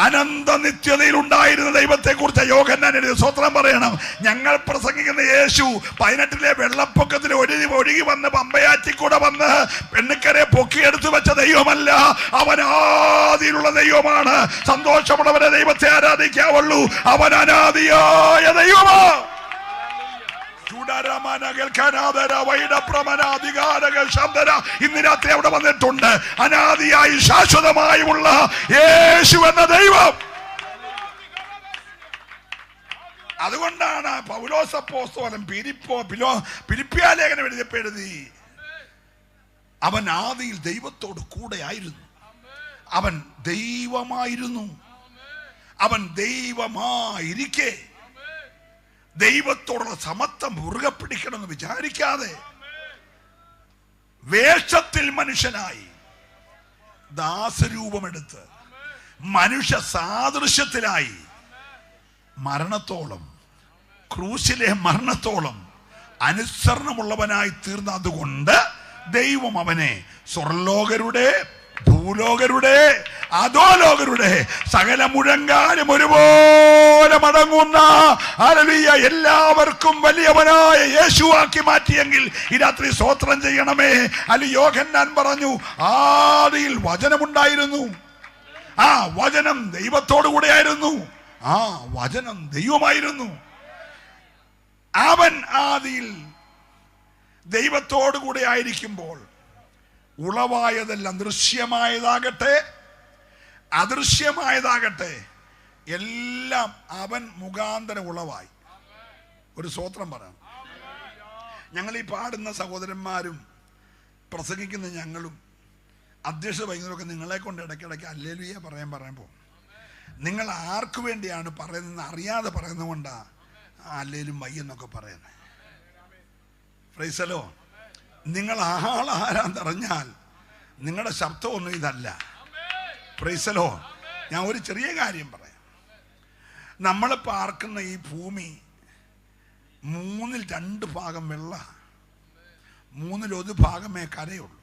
അനന്ത നിത്യതയിൽ ഉണ്ടായിരുന്ന ദൈവത്തെ കുറിച്ച് യോഹന്നാൻ എഴുതി. സ്വത്രം പറയണം. ഞങ്ങൾ പ്രസംഗിക്കുന്ന യേശു 18 വെള്ളപ്പൊക്കത്തിൽ ഒഴുകി വന്ന് പമ്പയാറ്റിൽ കൂടെ വന്ന് പെണ്ണുക്കരെ പൊക്കിയെടുത്തു വെച്ച ദൈവമല്ല, അവൻ ആദിയിലുള്ള ദൈവമാണ്. സന്തോഷമുള്ളവരെ ദൈവത്തെ ആരാധിക്കാവുള്ളൂ. അവൻ അനാദിയായ ദൈവമാണ്. ഇന്ന് രാത്രി അവിടെ വന്നിട്ടുണ്ട്. അനാദിയായി ശാശ്വതമായുമുള്ള യേശു എന്ന ദൈവം. അതുകൊണ്ടാണ് പൗലോസ് അപ്പോസ്തലൻ ഫിലിപ്പിയ ലേഖനം എഴുതി, അവൻ ആദിയിൽ ദൈവത്തോട് കൂടെ ആയിരുന്നു, അവൻ ദൈവമായിരുന്നു, അവൻ ദൈവമായിരിക്കെ ദൈവത്തോടുള്ള സമത്വം മുറുകെ പിടിക്കണമെന്ന് വിചാരിക്കാതെ വേഷത്തിൽ മനുഷ്യനായി ദാസരൂപമെടുത്ത് മനുഷ്യ സാദൃശ്യത്തിലായി മരണത്തോളം, ക്രൂശിലെ മരണത്തോളം അനുസരണമുള്ളവനായി തീർന്ന അതുകൊണ്ട് ദൈവം അവനെ സ്വർലോകരുടെ, ഭൂലോകരുടെ, അധോലോകരുടെ സകല മുഴങ്കാലും ഒരുപോലെ മടങ്ങുന്ന എല്ലാവർക്കും വലിയവനായ യേശുവാക്കി മാറ്റിയെങ്കിൽ ഈ രാത്രി സ്തോത്രം ചെയ്യണമേ. അല്ലെ യോഹന്നാൻ പറഞ്ഞു, ആദിയിൽ വചനമുണ്ടായിരുന്നു, ആ വചനം ദൈവത്തോടു കൂടെയായിരുന്നു, ആ വചനം ദൈവമായിരുന്നു. അവൻ ആദിയിൽ ദൈവത്തോടു കൂടെ ആയിരിക്കുമ്പോൾ ഉളവായതെല്ലാം ദൃശ്യമായതാകട്ടെ അദൃശ്യമായതാകട്ടെ എല്ലാം അവൻ മുഖാന്തരം ഉളവായി. ഒരു സ്തോത്രം പറയാം. ഞങ്ങൾ ഈ പാടുന്ന സഹോദരന്മാരും പ്രസംഗിക്കുന്ന ഞങ്ങളും അധ്യക്ഷത വൈകുന്നേരമൊക്കെ നിങ്ങളെ കൊണ്ട് ഇടയ്ക്കിടയ്ക്ക് ഹല്ലേലൂയ പറയാൻ പോകും. നിങ്ങൾ ആർക്കു വേണ്ടിയാണ് പറയുന്നത് അറിയാതെ പറയുന്നത് കൊണ്ടാണ് ഹല്ലേലൂയ വയ്യെന്നൊക്കെ പറയുന്നത്. Price the Lord. നിങ്ങൾ ആളാരാന്നറിഞ്ഞാൽ നിങ്ങളുടെ ശബ്ദമൊന്നും ഇതല്ല. Price the Lord. ഞാൻ ഒരു ചെറിയ കാര്യം പറയാം. നമ്മൾ പാർക്കുന്ന ഈ ഭൂമി 2/3 ഭാഗം വെള്ള, 1/3 ഭാഗമേ കരയുള്ളൂ.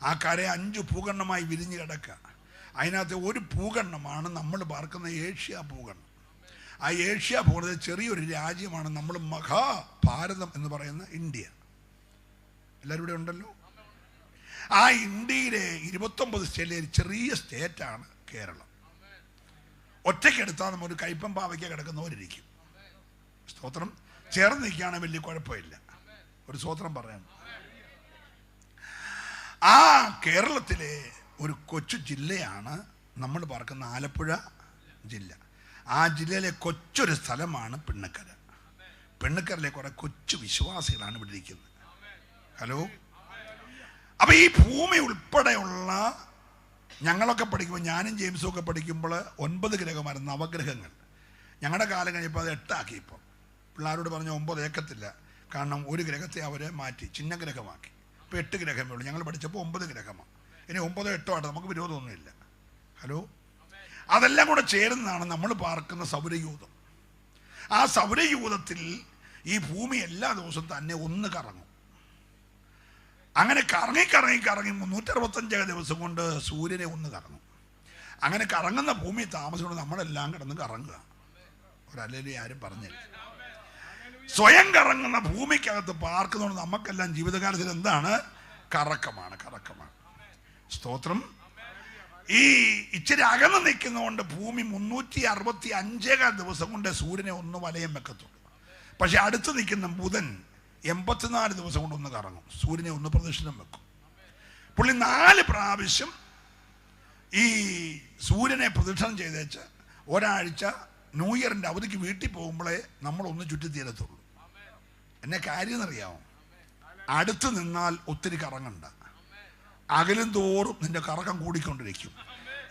ആ കര 5 ഭൂഖണ്ഡമായി വിരിഞ്ഞു കിടക്കുക. അതിനകത്ത് ഒരു ഭൂഖണ്ഡമാണ് നമ്മൾ പാർക്കുന്ന ഏഷ്യ ഭൂഖണ്ഡം. ആ ഏഷ്യ ഭൂഖണ്ഡത്തിൽ ചെറിയൊരു രാജ്യമാണ് നമ്മൾ മഹാഭാരതം എന്ന് പറയുന്ന ഇന്ത്യ. എല്ലാവരും ഇവിടെ ഉണ്ടല്ലോ. ആ ഇന്ത്യയിലെ 29 സ്റ്റേറ്റിലെ ചെറിയ സ്റ്റേറ്റാണ് കേരളം. ഒറ്റയ്ക്കെടുത്താൽ നമ്മൾ ഒരു കയ്പം പാവയ്ക്ക കിടക്കുന്നവരിയ്ക്കും. സ്തോത്രം. ചേർന്ന് നിൽക്കുകയാണെങ്കിൽ വലിയ കുഴപ്പമില്ല. ഒരു സ്തോത്രം പറയാം. ആ കേരളത്തിലെ ഒരു കൊച്ചു ജില്ലയാണ് നമ്മൾ പാർക്കുന്ന ആലപ്പുഴ ജില്ല. ആ ജില്ലയിലെ കൊച്ചൊരു സ്ഥലമാണ് പെണ്ണക്കര. പെണ്ണക്കരയിലെ കുറെ കൊച്ചു വിശ്വാസികളാണ് ഇവിടെ ഇരിക്കുന്നത്. ഹലോ. അപ്പൊ ഈ ഭൂമി ഉൾപ്പെടെയുള്ള ഞങ്ങളൊക്കെ പഠിക്കുമ്പോൾ, ഞാനും ജെയിംസും ഒക്കെ പഠിക്കുമ്പോൾ 9 ഗ്രഹമായിരുന്നു, നവഗ്രഹങ്ങൾ. ഞങ്ങളുടെ കാലം കഴിഞ്ഞപ്പോൾ അത് 8 ആക്കി. ഇപ്പോൾ പിള്ളേരോട് പറഞ്ഞ 9 ഏക്കത്തില്ല, കാരണം ഒരു ഗ്രഹത്തെ അവരെ മാറ്റി ചിഹ്നഗ്രഹമാക്കി. ഇപ്പോൾ 8 ഗ്രഹമേ ഉള്ളൂ. ഞങ്ങൾ പഠിച്ചപ്പോൾ 9 ഗ്രഹമാണ്. ഇനി 9 8 ആട്ടെ, നമുക്ക് വിരോധമൊന്നുമില്ല. ഹലോ. അതെല്ലാം കൂടെ ചേരുന്നതാണ് നമ്മൾ പാർക്കുന്ന സൗരയൂഥം. ആ സൗരയൂഥത്തിൽ ഈ ഭൂമി എല്ലാ ദിവസവും തന്നെ ഒന്ന് കറങ്ങും. അങ്ങനെ കറങ്ങി 365 ദിവസം കൊണ്ട് സൂര്യനെ ഒന്ന് കറങ്ങും. അങ്ങനെ കറങ്ങുന്ന ഭൂമി താമസിച്ചുകൊണ്ട് നമ്മളെല്ലാം കിടന്ന് കറങ്ങുക. ഒരല്ലേ ആരും പറഞ്ഞില്ല. സ്വയം കറങ്ങുന്ന ഭൂമിക്കകത്ത് പാർക്കുന്നതുകൊണ്ട് നമുക്കെല്ലാം ജീവിതകാലത്തിൽ എന്താണ്? കറക്കമാണ്. സ്തോത്രം. ഈ ഇച്ചിരി അകന്ന് നിൽക്കുന്നതുകൊണ്ട് ഭൂമി 365 ദിവസം കൊണ്ട് സൂര്യനെ ഒന്ന് വലയം വെക്കത്തുള്ളൂ. പക്ഷെ അടുത്ത് നിൽക്കുന്ന ബുധൻ 84 ദിവസം കൊണ്ട് ഒന്ന് കറങ്ങും, സൂര്യനെ ഒന്ന് പ്രദക്ഷിണം വെക്കും. പുള്ളി 4 പ്രാവശ്യം ഈ സൂര്യനെ പ്രദക്ഷിണം ചെയ്തേച്ച് ഒരാഴ്ച ന്യൂ ഇയറിൻ്റെ അവധിക്ക് വീട്ടിൽ പോകുമ്പോഴേ നമ്മളൊന്ന് ചുറ്റിത്തീരത്തുള്ളൂ. എന്നെ കാര്യം എന്നറിയാമോ? അടുത്ത് നിന്നാൽ ഒത്തിരി കറങ്ങണ്ട, അകലും തോറും നിന്റെ കറക്കം കൂടിക്കൊണ്ടിരിക്കും.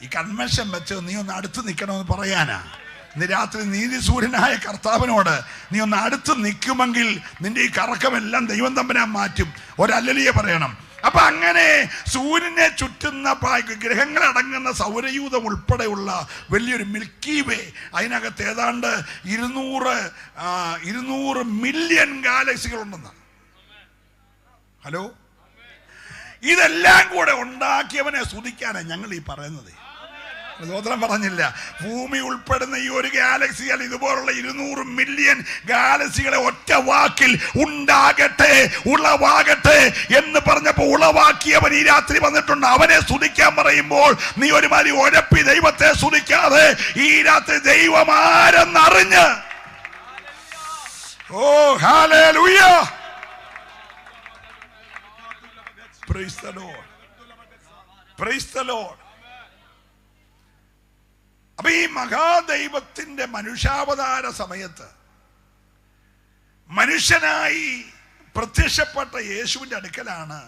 ഈ കൺവെൻഷൻ വെച്ച് നീ ഒന്ന് അടുത്ത് നിൽക്കണമെന്ന് പറയാനാ. ഇന്ന് രാത്രി നീതി സൂര്യനായ കർത്താവിനോട് നീ ഒന്ന് അടുത്ത് നിൽക്കുമെങ്കിൽ നിന്റെ ഈ കറക്കമെല്ലാം ദൈവം തമ്പുരാൻ മാറ്റും. ഒരല്ലലിയെ പറയണം. അപ്പൊ അങ്ങനെ സൂര്യനെ ചുറ്റുന്ന ഗ്രഹങ്ങളടങ്ങുന്ന സൗരയൂഥം ഉൾപ്പെടെയുള്ള വലിയൊരു മിൽക്കി വേ, അതിനകത്ത് ഏതാണ്ട് 200 മില്യൺ ഗാലക്സികൾ ഉണ്ടെന്ന്. ഹലോ. ഇതെല്ലാം കൂടെ ഉണ്ടാക്കിയവനെ സ്തുതിക്കാനാണ് ഞങ്ങൾ ഈ പറയുന്നത്. സഹോദരൻ പറഞ്ഞില്ല, ഭൂമി ഉൾപ്പെടുന്ന ഈ ഒരു ഗാലക്സികൾ ഇതുപോലുള്ള 200 മില്യൺ ഗാലക്സികളെ ഒറ്റ വാക്കിൽ ഉണ്ടാകട്ടെ, ഉളവാകട്ടെ എന്ന് പറഞ്ഞപ്പോൾ ഉളവാക്കിയവൻ ഈ രാത്രി വന്നിട്ടുണ്ട്. അവനെ സ്തുതിക്കാൻ പറയുമ്പോൾ നീ ഒരുമാതിരി ഉഴപ്പി ദൈവത്തെ സ്തുതിക്കാതെ ഈ രാത്രി ദൈവം ആരെന്നറിഞ്ഞ് ഓ hallelujah. Praise the Lord. Praise the Lord. അപ്പൊ ഈ മഹാദൈവത്തിന്റെ മനുഷ്യാവതാര സമയത്ത് മനുഷ്യനായി പ്രത്യക്ഷപ്പെട്ട യേശുവിന്റെ അടുക്കലാണ്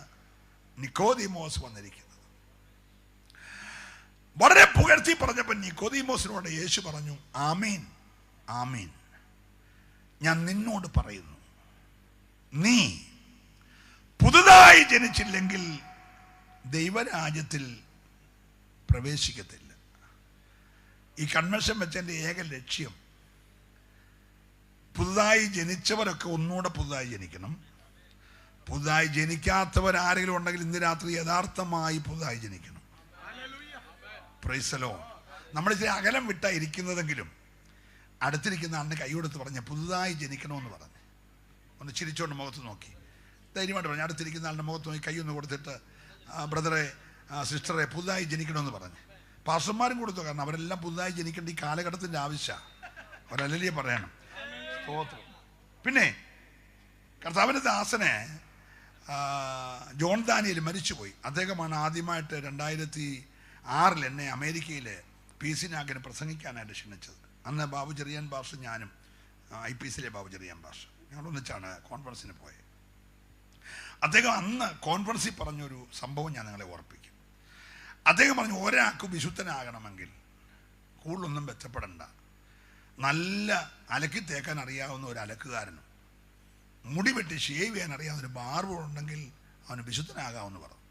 നിക്കോദീമോസ് വന്നിരിക്കുന്നത്. വളരെ പുകഴ്ത്തി പറഞ്ഞപ്പോൾ നിക്കോദീമോസിനോട് യേശു പറഞ്ഞു, ആമീൻ ആമീൻ, ഞാൻ നിന്നോട് പറയുന്നു, നീ പുതുതായി ജനിച്ചില്ലെങ്കിൽ ദൈവരാജ്യത്തിൽ പ്രവേശിക്കത്തില്ല. ഈ കൺവെൻഷൻ വെച്ചതിൻ്റെ ഏക ലക്ഷ്യം പുതുതായി ജനിച്ചവരൊക്കെ ഒന്നുകൂടെ പുതുതായി ജനിക്കണം. പുതുതായി ജനിക്കാത്തവർ ആരെങ്കിലും ഉണ്ടെങ്കിൽ ഇന്ന് രാത്രി യഥാർത്ഥമായി പുതുതായി ജനിക്കണം. Praise the Lord. നമ്മൾ ഇച്ചിരി അകലം വിട്ടാണ് ഇരിക്കുന്നതെങ്കിലും അടുത്തിരിക്കുന്ന ആളിന് കൈ കൊടുത്ത് പറഞ്ഞ പുതുതായി ജനിക്കണമെന്ന് പറഞ്ഞ് ഒന്ന് ചിരിച്ചോണ്ട് മുഖത്ത് നോക്കി ധൈര്യമായിട്ട് പറഞ്ഞു. അടുത്തിരിക്കുന്ന ആളുടെ മുഖത്ത് നോക്കി കൈ ഒന്ന് കൊടുത്തിട്ട് ബ്രദറെ സിസ്റ്ററെ പുതുതായി ജനിക്കണമെന്ന് പറഞ്ഞ് പാസ്റ്റർമാരും കൊടുത്തു. കാരണം അവരെല്ലാം പുതുതായി ജനിക്കേണ്ട ഈ കാലഘട്ടത്തിൻ്റെ ആവശ്യമാണ്. അവരല്ലേ പറയണം. പിന്നെ കർത്താവിൻ്റെ ദാസനെ ജോൺ ദാനിയേൽ മരിച്ചുപോയി. അദ്ദേഹമാണ് ആദ്യമായിട്ട് 2006 എന്നെ അമേരിക്കയിലെ PC നാഗിന് പ്രസംഗിക്കാനായിട്ട് ക്ഷണിച്ചത്. അന്ന് ബാബു ചെറിയാൻ പാസ്റ്റർ, ഞാനും IPCയിലെ ബാബു ചെറിയാൻ പാസ്റ്റർ, ഞങ്ങളൊന്നിച്ചാണ് കോൺഫറൻസിന് പോയത്. അദ്ദേഹം അന്ന് കോൺഫറൻസിൽ പറഞ്ഞൊരു സംഭവം ഞാൻ നിങ്ങളെ ഓർപ്പിക്കും. അദ്ദേഹം പറഞ്ഞു, ഒരാൾക്ക് വിശുദ്ധനാകണമെങ്കിൽ കൂടുതലൊന്നും മെച്ചപ്പെടണ്ട, നല്ല അലക്കി തേക്കാൻ അറിയാവുന്ന ഒരു അലക്കുകാരനും മുടി വെട്ടി ഷേവ് ചെയ്യാൻ അറിയാവുന്ന ഒരു ബാർബറുണ്ടെങ്കിൽ അവന് വിശുദ്ധനാകാമെന്ന് പറഞ്ഞു.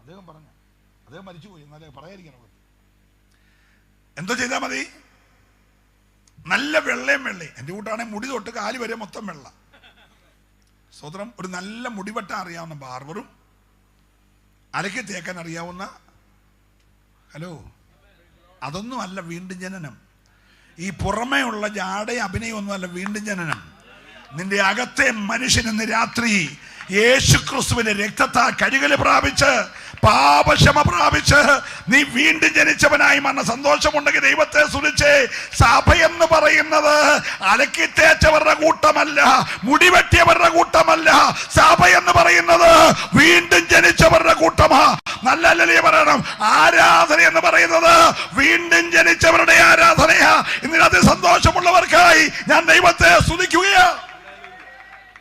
അദ്ദേഹം പറഞ്ഞു. അദ്ദേഹം മരിച്ചുപോയി, എന്നാലേ പറയാതിരിക്കണം. എന്തോ ചെയ്താൽ മതി? നല്ല വെള്ളയും വെള്ളയും. എൻ്റെ കൂട്ടാണെങ്കിൽ മുടി തൊട്ട് കാല് വരെ മൊത്തം വെള്ള. സ്വതന്ത്രം. ഒരു നല്ല മുടിവെട്ടാൻ അറിയാവുന്ന ബാർബറും അലക്കി തേക്കാൻ അറിയാവുന്ന, ഹലോ, അതൊന്നും അല്ല വീണ്ടും ജനനം. ഈ പുറമേ ഉള്ള ജാടയും അഭിനയമൊന്നും അല്ല വീണ്ടും ജനനം. നിന്റെ അകത്തെ മനുഷ്യൻ ഇന്ന് രാത്രി യേശുക്രിസ്തുവിന്റെ രക്തത്താൽ കഴുകൽ പ്രാപിച്ച് പാപക്ഷമ പ്രാപിച്ച് നീ വീണ്ടും ജനിച്ചവനായി മരണ സന്തോഷമുണ്ടെങ്കിൽ ദൈവത്തെ സ്തുതിച്ചേ. സഭ എന്ന് പറയുന്നത് അലക്കി തേച്ചവരുടെ കൂട്ടമല്ല, മുടിവെട്ടിയവരുടെ കൂട്ടമല്ല. സഭ എന്ന് പറയുന്നത് വീണ്ടും ജനിച്ചവരുടെ കൂട്ടമാ. നല്ല പറയണം. ആരാധന എന്ന് പറയുന്നത് വീണ്ടും ജനിച്ചവരുടെ ആരാധനയാ. ഇന്നത്തെ സന്തോഷമുള്ളവർക്കായി ഞാൻ ദൈവത്തെ സ്തുതിക്കുകയാ.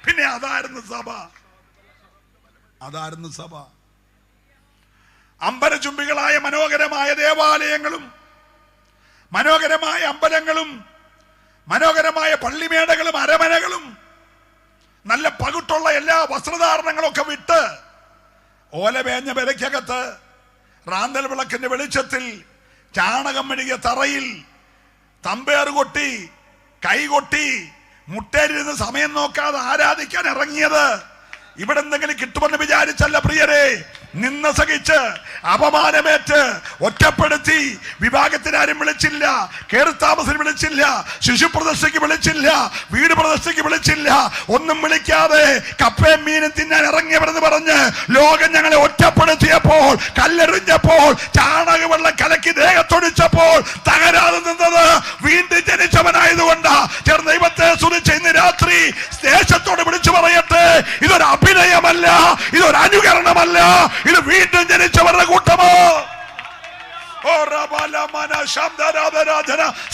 പിന്നെ അതായിരുന്നു സഭ. അതായിരുന്നു സഭ. അമ്പരചുംബികളായ മനോഹരമായ ദേവാലയങ്ങളും മനോഹരമായ അമ്പലങ്ങളും മനോഹരമായ പള്ളിമേടകളും അരമനകളും നല്ല പകുട്ടുള്ള എല്ലാ വസ്ത്രധാരണങ്ങളും ഒക്കെ വിട്ട് ഓലവേഞ്ഞ വിലക്കകത്ത് റാന്തൽ വിളക്കിന്റെ വെളിച്ചത്തിൽ ചാണകം മെഴുകിയ തറയിൽ തമ്പേറ് കൊട്ടി കൈകൊട്ടി മുട്ടേരിരുന്ന് സമയം നോക്കാതെ ആരാധിക്കാൻ ഇറങ്ങിയത് ഇവിടെ എന്തെങ്കിലും കിട്ടുമെന്ന് വിചാരിച്ചല്ല പ്രിയരെ. നിന്ന് സഹിച്ച് അപമാനമേറ്റ് ഒറ്റപ്പെടുത്തി വിഭാഗത്തിനാരും വിളിച്ചില്ല, കേറിത്താമസിന് വിളിച്ചില്ല, ശിശു പ്രതിഷ്ഠയ്ക്ക് വിളിച്ചില്ല, വീട് പ്രതിഷ്ഠയ്ക്ക് വിളിച്ചില്ല. ഒന്നും വിളിക്കാതെ കപ്പയും മീനും തിന്നാൻ ഇറങ്ങിയവരെന്ന് പറഞ്ഞ് ലോകം ഞങ്ങളെ ഒറ്റപ്പെടുത്തിയപ്പോൾ, കല്ലെറിഞ്ഞപ്പോൾ, ചാണകവെള്ളം കലക്കി ദേഹത്തൊടിച്ചപ്പോൾ തകരാതെ നിന്നത് വീണ്ടും ജനിച്ചവനായതുകൊണ്ടാ. ചേർന്ന് ദൈവത്തെ സ്തുതിച്ച് ഇന്ന് രാത്രി ദേശത്തോട് വിളിച്ചു പറയട്ടെ, ഇതൊരു അഭിനയമല്ല, ഇതൊരു അനുകരണമല്ല, ഇത് വീണ്ടും ജനിച്ചവരുടെ കൂട്ടമോ.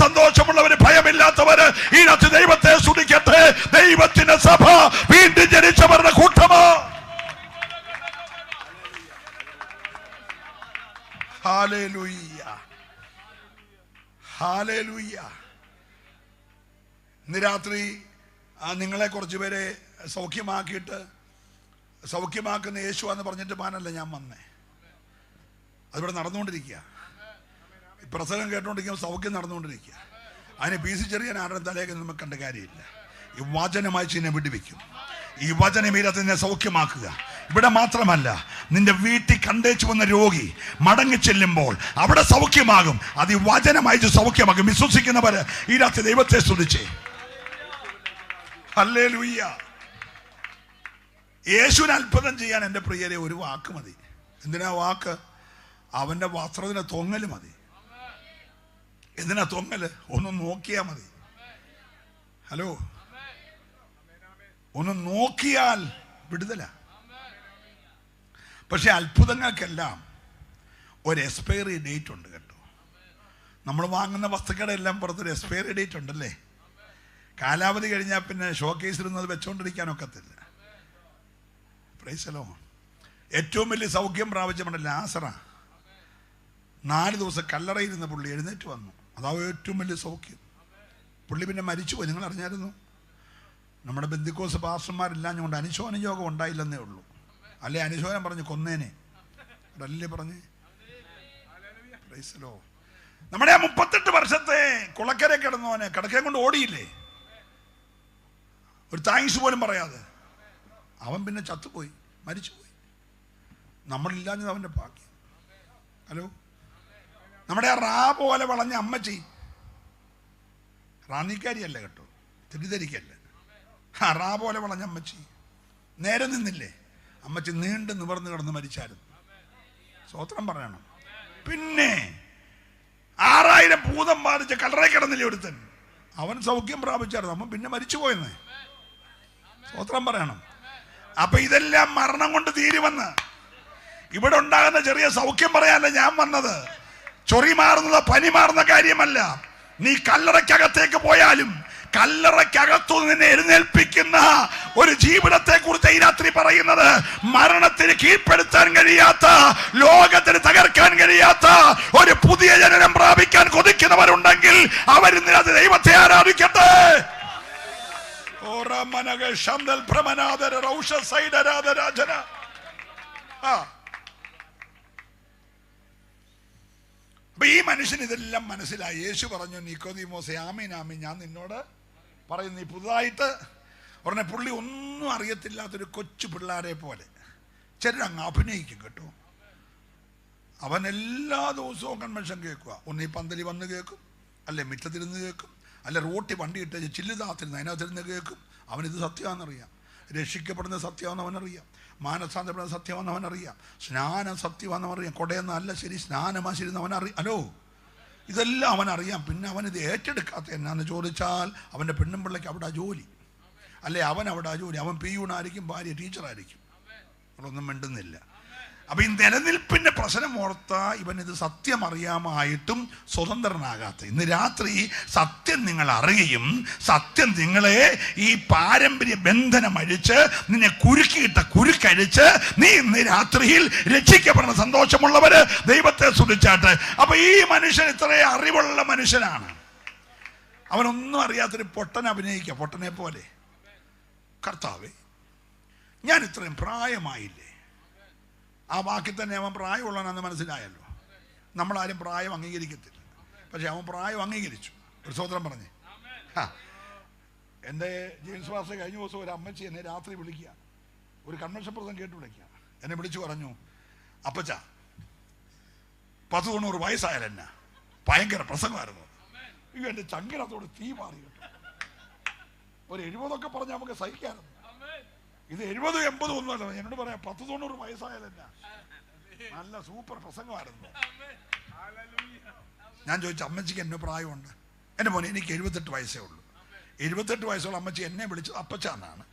സന്തോഷമുള്ളവര്, ഭയമില്ലാത്തവര് ഈ രാത്രി ദൈവത്തെ സ്തുതിക്കട്ടെ. ദൈവത്തിന്റെ സഭ വീണ്ടും ജനിച്ചവരുടെ കൂട്ടമോ. Hallelujah, hallelujah. ഇന്ന് രാത്രി നിങ്ങളെ കുറച്ച് പേരെ സൗഖ്യമാക്കുന്ന യേശു എന്ന് പറഞ്ഞിട്ട് മാനല്ല ഞാൻ വന്നേ. അതിവിടെ നടന്നുകൊണ്ടിരിക്കുക. പ്രസംഗം കേട്ടുകൊണ്ടിരിക്കുമ്പോൾ സൗഖ്യം നടന്നുകൊണ്ടിരിക്കുക. അതിന് PC ചെറിയാൻ ആരുടെ തലയൊക്കെ നമുക്ക് കണ്ട കാര്യമില്ല. ഈ വചനമായി ചിന്നെ വിടുവിക്കും. ഈ വചനമീരത്ത് നിന്നെ സൗഖ്യമാക്കുക. ഇവിടെ മാത്രമല്ല, നിന്റെ വീട്ടിൽ കണ്ടേച്ചു വന്ന രോഗി മടങ്ങി ചെല്ലുമ്പോൾ അവിടെ സൗഖ്യമാകും. അത് ഈ വചനമായി സൗഖ്യമാകും. വിശ്വസിക്കുന്നവര് ഈ രാത്രി ദൈവത്തെ സ്തുതിച്ചേ. ഹല്ലേലൂയ. യേശുവിന് അത്ഭുതം ചെയ്യാൻ എൻ്റെ പ്രിയരെ ഒരു വാക്ക് മതി. എന്തിനാ വാക്ക്? അവന്റെ വസ്ത്രത്തിന് തൊങ്ങല് മതി. എന്തിനാ തൊങ്ങല്? ഒന്ന് നോക്കിയാ മതി. ഹലോ, ഒന്ന് നോക്കിയാൽ വിടുതല. പക്ഷെ അത്ഭുതങ്ങൾക്കെല്ലാം ഒരു എക്സ്പയറി ഡേറ്റ് ഉണ്ട് കേട്ടോ. നമ്മൾ വാങ്ങുന്ന വസ്തുക്കളുടെ എല്ലാം പുറത്തൊരു എക്സ്പയറി ഡേറ്റ് ഉണ്ടല്ലേ. കാലാവധി കഴിഞ്ഞാൽ പിന്നെ ഷോക്കേസിരുന്നത് വെച്ചോണ്ടിരിക്കാനൊക്കത്തില്ല. Praise the Lord. ഏറ്റവും വലിയ സൗഖ്യം പ്രാപിച്ചപ്പോൾ ലാസറ 4 ദിവസം കല്ലറയിരുന്ന പുള്ളി എഴുന്നേറ്റ് വന്നു. അതാ ഏറ്റവും വലിയ സൗഖ്യം. പുള്ളി പിന്നെ മരിച്ചുപോയി. നിങ്ങൾ അറിഞ്ഞായിരുന്നു? നമ്മുടെ ബന്ധുക്കോസ് പാസ്റ്റർമാരെല്ലാം കൊണ്ട് അനുശോചന യോഗം ഉണ്ടായില്ലെന്നേ ഉള്ളൂ. അല്ലെ അനുശോചനം പറഞ്ഞ് കൊന്നേനെ അല്ലേ പറഞ്ഞ്. Price the Lord. നമ്മുടെ ആ 38 വർഷത്തെ കുളക്കര കിടന്നവനെ കിടക്കയും കൊണ്ട് ഓടിയില്ലേ, ഒരു താങ്ക്സ് പോലും പറയാതെ. അവൻ പിന്നെ ചത്തുപോയി, മരിച്ചുപോയി. നമ്മളില്ലാഞ്ഞത് അവൻ്റെ ഭാഗ്യം. ഹലോ, നമ്മുടെ ആ റാ പോലെ വളഞ്ഞ അമ്മച്ചി, റാന്നിക്കാരിയല്ല കേട്ടോ, തെറ്റിദ്ധരിക്കല്ല. ആ റാ പോലെ വളഞ്ഞ അമ്മച്ചി നേരെ നിന്നില്ലേ, അമ്മച്ചി നീണ്ട് നിവർന്ന് കിടന്ന് മരിച്ചായിരുന്നു. സ്വോത്രം പറയണം. പിന്നെ 6000 ഭൂതം ബാധിച്ച കല്ലറയിൽ കിടന്നില്ലേ ഒരുത്തൻ, അവൻ സൗഖ്യം പ്രാപിച്ചായിരുന്നു. അവൻ പിന്നെ മരിച്ചു പോയെന്ന്. സ്വോത്രം പറയണം. അപ്പൊ ഇതെല്ലാം മരണം കൊണ്ട് തീരുമെന്ന്. ഇവിടെ ഉണ്ടാകുന്ന ചെറിയ സൗഖ്യം പറയാനല്ല ഞാൻ വന്നത്. ചൊറി മാറുന്നത് പനി മാറുന്ന കാര്യമല്ല. നീ കല്ലറയ്ക്കകത്തേക്ക് പോയാലും കല്ലറയ്ക്കകത്തു നിന്നെ എഴുന്നേൽപ്പിക്കുന്ന ഒരു ജീവിതത്തെ കുറിച്ച് ഈ രാത്രി പറയുന്നത്. മരണത്തിന് കീഴ്പ്പെടുത്താൻ കഴിയാത്ത, ലോകത്തിന് തകർക്കാൻ കഴിയാത്ത ഒരു പുതിയ ജനനം പ്രാപിക്കാൻ കൊതിക്കുന്നവരുണ്ടെങ്കിൽ അവരിന്ന് ദൈവത്തെ ആരാധിക്കട്ടെ. അപ്പൊ ഈ മനുഷ്യൻ ഇതെല്ലാം മനസ്സിലായി. യേശു പറഞ്ഞു, നിക്കോദീമോസേ, ആമീൻ ആമീൻ, ഞാൻ നിന്നോട് പറയുന്നു, നീ പുതുതായിട്ട് ഉടനെ പുള്ളി ഒന്നും അറിയത്തില്ലാത്തൊരു കൊച്ചു പിള്ളേരെ പോലെ ചിലരങ്ങ് അഭിനയിക്കും കേട്ടോ. അവൻ എല്ലാ ദിവസവും കൺവെൻഷൻ കേൾക്കുക. ഒന്നീ പന്തലി വന്ന് കേൾക്കും, അല്ലെ മിറ്റത്തിരുന്ന് കേൾക്കും, അല്ലെ റോട്ടി വണ്ടി ഇട്ട് ചില്ലുതാത്തിരുന്ന് അതിനകത്തിരുന്ന് കേൾക്കും. അവനിത് സത്യമാണെന്നറിയാം, രക്ഷിക്കപ്പെടുന്ന സത്യമാണെന്ന് അവനറിയാം, മാനസാന്തരപ്പെടുന്ന സത്യമാണെന്ന് അവനറിയാം, സ്നാനം സത്യമാണെന്ന് അവനറിയാം, കൊടയെന്നല്ല ശരി, സ്നാനമാ ശരി എന്ന് അവനറിയാം. ഹലോ, ഇതെല്ലാം അവനറിയാം. പിന്നെ അവനിത് ഏറ്റെടുക്കാത്ത എന്നാന്ന് ചോദിച്ചാൽ, അവൻ്റെ പെണ്ണും പിള്ളയ്ക്ക് അവിടെ ജോലി, അല്ലെ അവൻ അവിടെ ജോലി, അവൻ പിയൂണായിരിക്കും, ഭാര്യ ടീച്ചറായിരിക്കും, അവളൊന്നും മിണ്ടുന്നില്ല. അപ്പൊ ഈ നിലനിൽപ്പിന്റെ പ്രശ്നം ഓർത്ത ഇവൻ ഇത് സത്യം അറിയാമായിട്ടും സ്വതന്ത്രനാകാത്ത. ഇന്ന് രാത്രി സത്യം നിങ്ങൾ അറിയുകയും സത്യം നിങ്ങളെ ഈ പാരമ്പര്യ ബന്ധനം അഴിച്ച് നിന്നെ കുരുക്കിയിട്ട കുരുക്കഴിച്ച് നീ ഇന്ന് രാത്രിയിൽ രക്ഷിക്കപ്പെടുന്ന സന്തോഷമുള്ളവര് ദൈവത്തെ സ്തുതിച്ചാട്ടെ. അപ്പൊ ഈ മനുഷ്യൻ ഇത്രയും അറിവുള്ള മനുഷ്യനാണ്. അവനൊന്നും അറിയാത്തൊരു പൊട്ടൻ അഭിനയിക്കുക, പൊട്ടനെ പോലെ. കർത്താവേ, ഞാൻ ഇത്രയും പ്രായമായില്ലേ? ആ വാക്കിൽ തന്നെ അവൻ പ്രായമുള്ളവനെന്ന് മനസ്സിലായല്ലോ. നമ്മളാരും പ്രായം അംഗീകരിക്കത്തില്ല, പക്ഷെ അവൻ പ്രായം അംഗീകരിച്ചു. ഒരു സ്വതന്ത്രം പറഞ്ഞേ. എൻ്റെ ജെയിംസ് പാസ്റ്റർ കഴിഞ്ഞ ദിവസം ഒരു അമ്മച്ചി എന്നെ രാത്രി വിളിക്കുക, ഒരു കൺവെൻഷൻ പ്രസംഗം കേട്ട് വിളിക്കുക. എന്നെ വിളിച്ചു പറഞ്ഞു, അപ്പച്ച 10-90 വയസ്സായാലെന്നാ ഭയങ്കര പ്രസംഗമായിരുന്നു. ഈ എൻ്റെ ചങ്കിനത്തോട് തീ മാറി കേട്ടോ. ഒരു 70 പറഞ്ഞ് നമുക്ക് സഹിക്കാറുണ്ട്. ഇത് 70-80 ഒന്നുമല്ല. എന്നോട് പറയാം 10-90 വയസ്സായാലെന്നാ നല്ല സൂപ്പർ പ്രസംഗമായിരുന്നു. ഞാൻ ചോദിച്ചു, അമ്മച്ചിക്ക് എന്നെ പ്രായമുണ്ട്? എൻ്റെ മോനെ, എനിക്ക് 78 വയസ്സേ ഉള്ളൂ. 78 വയസ്സുള്ള അമ്മച്ചി എന്നെ വിളിച്ചത് അപ്പച്ചാന്നാണ്.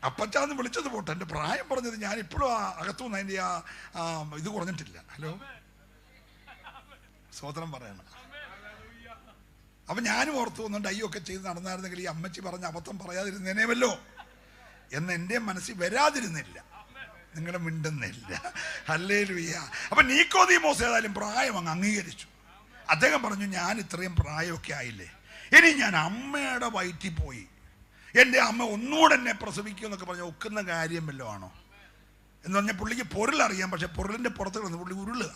അപ്പച്ചാന്ന് വിളിച്ചത് പോട്ടെ, എൻ്റെ പ്രായം പറഞ്ഞത് ഞാൻ ഇപ്പോഴും അകത്തുനിന്ന് അതിൻ്റെ ഇത് കുറഞ്ഞിട്ടില്ല. ഹലോ, സ്വതന്ത്രം പറയണം. അപ്പൊ ഞാനും ഓർത്തു വന്നുകൊണ്ട് അയ്യൊക്കെ ചെയ്ത് നടന്നായിരുന്നെങ്കിൽ ഈ അമ്മച്ചി പറഞ്ഞ അബദ്ധം പറയാതിരുന്നേനേവല്ലോ എന്ന് എൻ്റെ മനസ്സിൽ വരാതിരുന്നില്ല. നിങ്ങളെ മിണ്ടുന്നില്ല. ഹല്ലേലൂയ. അപ്പൊ നിക്കോദീമോസ് ഏതായാലും പ്രായം അങ്ങ് അംഗീകരിച്ചു. അദ്ദേഹം പറഞ്ഞു, ഞാൻ ഇത്രയും പ്രായമൊക്കെ ആയില്ലേ, ഇനി ഞാൻ അമ്മയുടെ വയറ്റിൽ പോയി എൻ്റെ അമ്മ ഒന്നുകൂടെ എന്നെ പ്രസവിക്കും എന്നൊക്കെ പറഞ്ഞ ഒക്കുന്ന കാര്യം വല്ലതും ആണോ എന്ന് പറഞ്ഞാൽ പുള്ളിക്ക് പൊരുളറിയാം. പക്ഷെ പൊരുളിൻ്റെ പുറത്ത് കിടന്ന് പുള്ളി ഉരുളുക.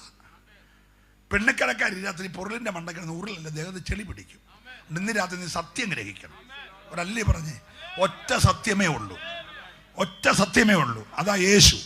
പെണ്ണക്കിടക്കാരി രാത്രി പൊരുളിൻ്റെ മണ്ട കിടന്ന് ഉരുളല്ല, ദേഹത്ത് ചെളി പിടിക്കും. ഇന്ന് രാത്രി നീ സത്യം ഗ്രഹിക്കണം. ഒരല്ലേ പറഞ്ഞേ, ഒറ്റ സത്യമേ ഉള്ളൂ, ഒറ്റ സത്യമേ ഉള്ളൂ, അതാ യേശു.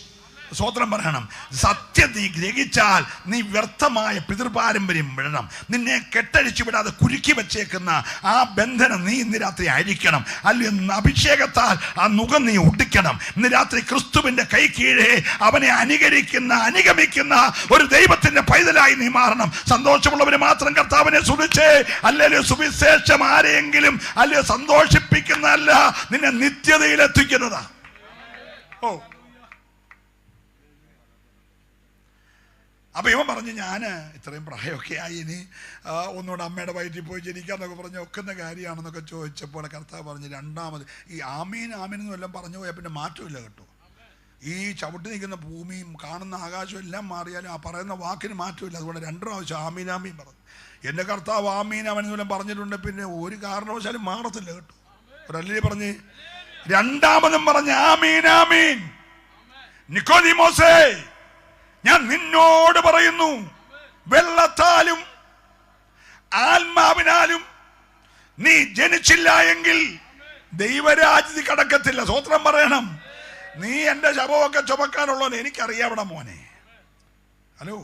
സ്വോത്രം പറയണം. സത്യം നീ ഗ്രഹിച്ചാൽ നീ വ്യർത്ഥമായ പിതൃപാരമ്പര്യം വിടണം. നിന്നെ കെട്ടഴിച്ചു വിടാതെ കുരുക്കി വെച്ചേക്കുന്ന ആ ബന്ധനം നീ ഇന്ന് രാത്രി അഴിക്കണം. അല്ലെങ്കിൽ അഭിഷേകത്താൽ ആ നുകം നീ ഒട്ടിക്കണം. ഇന്ന് രാത്രി ക്രിസ്തുവിന്റെ കൈ കീഴെ അവനെ അനുഗമിക്കുന്ന ഒരു ദൈവത്തിന്റെ പൈതലായി നീ മാറണം. സന്തോഷമുള്ളവര് മാത്രം കർത്താവിനെ സ്തുതിച്ചേ. അല്ലെങ്കിൽ സുവിശേഷം ആരെയെങ്കിലും അല്ലെങ്കിൽ സന്തോഷിപ്പിക്കുന്നതല്ല, നിന്നെ നിത്യതയിൽ എത്തിക്കുന്നതാ. ഓ, അപ്പൊ ഇവൻ പറഞ്ഞു, ഞാൻ ഇത്രയും പ്രായമൊക്കെ ആയി, ഇനി ഒന്നുകൂടെ അമ്മയുടെ വയറ്റിൽ പോയി ജനിക്കാന്നൊക്കെ പറഞ്ഞ് ഒക്കുന്ന കാര്യമാണെന്നൊക്കെ ചോദിച്ചപ്പോൾ കർത്താവ് പറഞ്ഞു, രണ്ടാമത് ഈ ആമീൻ ആമീൻ എല്ലാം പറഞ്ഞു പോയാൽ പിന്നെ മാറ്റമില്ല കേട്ടോ. ഈ ചവിട്ടി നിൽക്കുന്ന ഭൂമിയും കാണുന്ന ആകാശവും എല്ലാം മാറിയാലും ആ പറയുന്ന വാക്കിന് മാറ്റമില്ല. അതുകൊണ്ട് 2 പ്രാവശ്യം ആമീൻ ആമീൻ പറഞ്ഞു. എൻ്റെ കർത്താവ് ആമീൻ അവനെന്നെല്ലാം പറഞ്ഞിട്ടുണ്ട്, പിന്നെ ഒരു കാരണവശാലും മാറത്തില്ല കേട്ടോ. ഒരല്ലേ പറഞ്ഞ് രണ്ടാമതും പറഞ്ഞ് ആമീൻ ആമീൻ. നിക്കോദീമോസേ, ഞാൻ നിന്നോട് പറയുന്നു, വെള്ളത്താലും ആത്മാവിനാലും നീ ജനിച്ചില്ല എങ്കിൽ ദൈവരാജ്യത്തിൽ കടക്കത്തില്ല. സ്വോത്രം പറയണം. നീ എൻ്റെ ശവമൊക്കെ ചുമക്കാനുള്ളവനെ എനിക്കറിയാവിടെ മോനെ. Hello,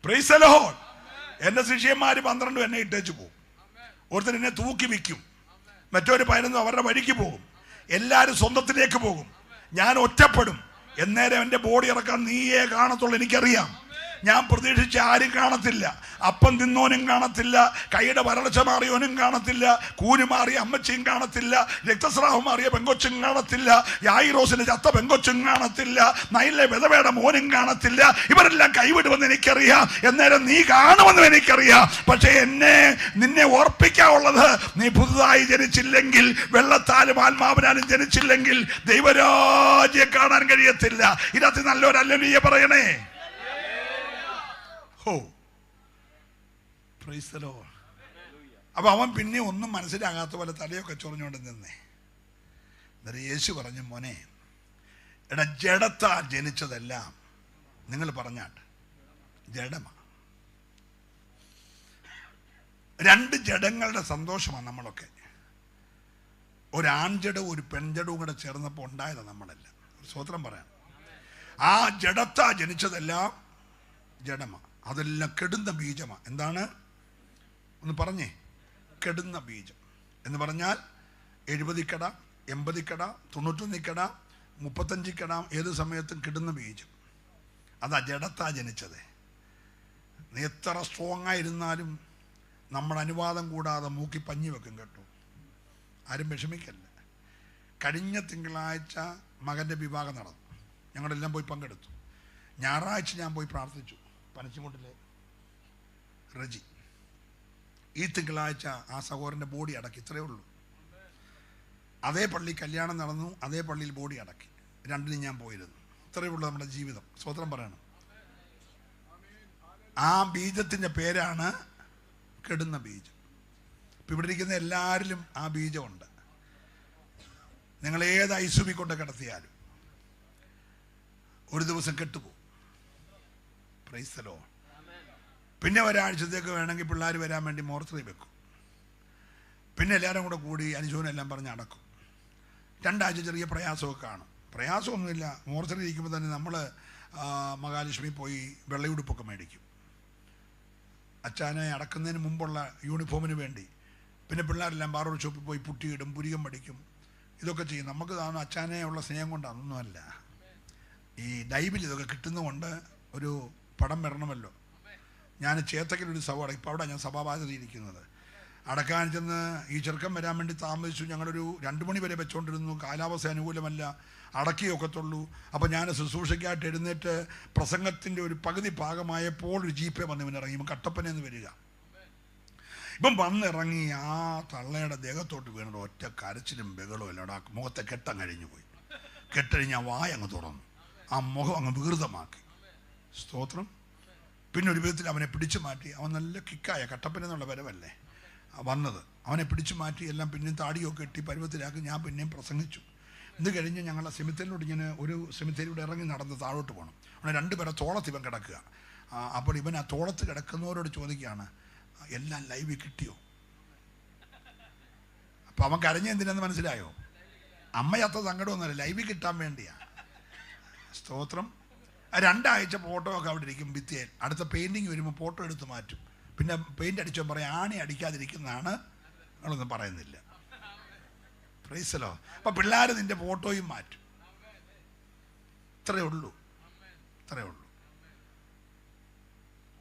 praise the Lord. എൻ്റെ ശിഷ്യന്മാര് 12 എന്നെ ഇട്ടേച്ചു പോകും. ഒരുത്തർ എന്നെ തൂക്കി വിൽക്കും, മറ്റൊരു 11 അവരുടെ വഴിക്ക് പോകും. എല്ലാവരും സ്വന്തത്തിലേക്ക് പോകും. ഞാൻ ഒറ്റപ്പെടും. എന്നേരം എൻ്റെ ബോഡി ഇറക്കാൻ നീയേ കാണത്തുള്ളൂ. എനിക്കറിയാം. ഞാൻ പ്രതീക്ഷിച്ച ആരും കാണത്തില്ല. അപ്പം തിന്നോനും കാണത്തില്ല, കൈയുടെ വരൾച്ച മാറിയോനും കാണത്തില്ല, കൂന് മാറിയ അമ്മച്ചിയും കാണത്തില്ല, രക്തസ്രാവം മാറിയ പെങ്കൊച്ചും കാണത്തില്ല, യായിറോസിന് ചത്ത പെങ്കൊച്ചും കാണത്തില്ല, നൈലിലെ വിധവയുടെ മോനും കാണത്തില്ല. ഇവരെല്ലാം കൈവിടുമെന്ന് എനിക്കറിയാം. എന്നേരം നീ കാണുമെന്നും എനിക്കറിയാം. പക്ഷെ നിന്നെ ഓർപ്പിക്കാനുള്ളത്, നീ പുതുതായി ജനിച്ചില്ലെങ്കിൽ, വെള്ളത്താലും ആത്മാവിനാലും ജനിച്ചില്ലെങ്കിൽ ദൈവരാജ്യം കാണാൻ കഴിയത്തില്ല. ഇതിനകത്ത് നല്ലൊരു ഹല്ലേലൂയ പറയണേ. അപ്പൊ അവൻ പിന്നെ ഒന്നും മനസ്സിലാകാത്ത പോലെ തലയൊക്കെ ചൊറിഞ്ഞുകൊണ്ട് നിന്നേ. എന്നിട്ട് യേശു പറഞ്ഞു, മോനെ, എടാ, ജഡത്താ ജനിച്ചതെല്ലാം നിങ്ങൾ പറഞ്ഞാട്ട് ജഡമാ. 2 ജഡങ്ങളുടെ സന്തോഷമാണ് നമ്മളൊക്കെ. ഒരു ആൺജഡവും ഒരു പെൺജഡവും കൂടെ ചേർന്നപ്പോൾ ഉണ്ടായതാണ് നമ്മളെല്ലാം. സ്വോത്രം പറയാം. ആ ജഡത്താ ജനിച്ചതെല്ലാം ജഡമാ. അതെല്ലാം കെടുന്ന ബീജമാ. എന്താണ് ഒന്ന് പറഞ്ഞേ? കെടുന്ന ബീജം എന്ന് പറഞ്ഞാൽ 70 കട, 80 കട, 91 കട, 35 കട, ഏത് സമയത്തും കെടുന്ന ബീജം. അതാ ജഡത്താ ജനിച്ചത്. നീ എത്ര സ്ട്രോങ് ആയിരുന്നാലും നമ്മുടെ അനുവാദം കൂടാതെ മൂക്കി പഞ്ഞി വെക്കും കേട്ടോ. ആരും വിഷമിക്കല്ല. കഴിഞ്ഞ തിങ്കളാഴ്ച മകൻ്റെ വിവാഹം നടന്നു. ഞങ്ങളെല്ലാം പോയി പങ്കെടുത്തു. ഞായറാഴ്ച ഞാൻ പോയി പ്രാർത്ഥിച്ചു, പനച്ചിമൂട്ടിലെ റജി. ഈ തിങ്കളാഴ്ച ആ സഹോദരൻ്റെ ബോഡി അടക്കി. ഇത്രയേ ഉള്ളൂ. അതേ പള്ളി കല്യാണം നടന്നു, അതേ പള്ളിയിൽ ബോഡി അടക്കി. 2 ഞാൻ പോയിരുന്നു. ഇത്രയേ ഉള്ളൂ നമ്മുടെ ജീവിതം. സ്വോത്രം പറയണം. ആ ബീജത്തിൻ്റെ പേരാണ് കെടുന്ന ബീജം. ഇപ്പം ഇവിടെ ഇരിക്കുന്ന എല്ലാവരിലും ആ ബീജമുണ്ട്. നിങ്ങൾ ഏത് ഐസുബി കൊണ്ട് കിടത്തിയാലും ഒരു ദിവസം കെട്ടുപോകും. Price the Lord. പിന്നെ ഒരാഴ്ചത്തേക്ക് വേണമെങ്കിൽ പിള്ളേർ വരാൻ വേണ്ടി മോർച്ചറി വെക്കും. പിന്നെ എല്ലാവരും കൂടി അനുശോചനെല്ലാം പറഞ്ഞ് അടക്കും. 2 ആഴ്ച ചെറിയ പ്രയാസമൊക്കെ കാണും. പ്രയാസമൊന്നുമില്ല. മോർച്ചറി ഇരിക്കുമ്പോൾ തന്നെ നമ്മൾ മഹാലക്ഷ്മി പോയി വെള്ളയുടുപ്പൊക്കെ മേടിക്കും, അച്ചാനെ അടക്കുന്നതിന് മുമ്പുള്ള യൂണിഫോമിന് വേണ്ടി. പിന്നെ പിള്ളേരെല്ലാം ബാർബർ ഷോപ്പിൽ പോയി പുട്ടിയിടും, പുരികം പഠിക്കും, ഇതൊക്കെ ചെയ്യും. നമുക്ക് താന്ന് അച്ചാനെ ഉള്ള സ്നേഹം കൊണ്ടൊന്നുമല്ല. ഈ ഡൈബിൽ ഇതൊക്കെ കിട്ടുന്നതുകൊണ്ട് ഒരു പടം വരണമല്ലോ. ഞാൻ ചേത്തക്കിലൊരു സഭ അടക്കി. ഇപ്പോൾ അവിടെ ഞാൻ സഭാബാധ്യത ഇരിക്കുന്നത്. അടക്കാൻ ചെന്ന് ഈ ചെറുക്കം വരാൻ വേണ്ടി താമസിച്ചു. ഞങ്ങളൊരു 2 മണി വരെ വെച്ചുകൊണ്ടിരുന്നു. കാലാവസ്ഥ അനുകൂലമല്ല, അടക്കിയൊക്കത്തുള്ളൂ. അപ്പോൾ ഞാൻ ശുശ്രൂഷയ്ക്കായിട്ട് എഴുന്നേറ്റ് പ്രസംഗത്തിൻ്റെ ഒരു പകുതി ഭാഗമായപ്പോൾ ഒരു ജീപ്പേ വന്ന് ഇവനിറങ്ങി. ഇവൻ കട്ടപ്പനയെന്ന് വരിക. ഇപ്പം വന്നിറങ്ങി ആ തള്ളയുടെ ദേഹത്തോട്ട് വീണത് ഒറ്റ കരച്ചിലും ബഹളവും എല്ലാം. ആ മുഖത്തെ കെട്ടം കഴിഞ്ഞു പോയി. കെട്ടഴിഞ്ഞ് ആ വായ അങ്ങ് തുറന്നു, ആ മുഖം അങ്ങ് വികൃതമാക്കി. സ്തോത്രം. പിന്നെ ഒരു വിധത്തിൽ അവനെ പിടിച്ചു മാറ്റി. അവൻ നല്ല കിക്കായ, കട്ടപ്പനെന്നുള്ള വരവല്ലേ വന്നത്. അവനെ പിടിച്ചു മാറ്റി എല്ലാം പിന്നെയും താടിയൊക്കെ ഇട്ടി പരുവത്തിലാക്കി. ഞാൻ പിന്നെയും പ്രസംഗിച്ചു. ഇത് കഴിഞ്ഞ് ഞങ്ങളുടെ സെമിത്തേരിലോട്ട് ഇങ്ങനെ ഒരു സെമിത്തേരിയുടെ ഇറങ്ങി നടന്ന് താഴോട്ട് പോകണം. അവിടെ 2 പേരെ തോളത്ത് ഇവൻ കിടക്കുക. അപ്പോൾ ഇവൻ ആ തോളത്ത് കിടക്കുന്നവരോട് ചോദിക്കുകയാണ്, എല്ലാം ലൈവ് കിട്ടിയോ? അപ്പം അവൻ കരഞ്ഞ എന്തിനാന്ന് മനസ്സിലായോ? അമ്മയത്ത സങ്കടമൊന്നുമല്ല, ലൈവ് കിട്ടാൻ വേണ്ടിയാ. സ്തോത്രം. 2 ആഴ്ച ഫോട്ടോ ഒക്കെ അവിടെ ഇരിക്കും ഭിത്തിയിൽ. അടുത്ത പെയിന്റിങ് വരുമ്പോൾ ഫോട്ടോ എടുത്ത് മാറ്റും. പിന്നെ പെയിന്റ് അടിച്ചോ പറയാം ആണി അടിക്കാതിരിക്കുന്നതാണ്, നിങ്ങളൊന്നും പറയുന്നില്ല. പ്രൈസലോ. അപ്പൊ പിള്ളേർ നിന്റെ ഫോട്ടോയും മാറ്റും. ഇത്രയേ ഉള്ളൂ.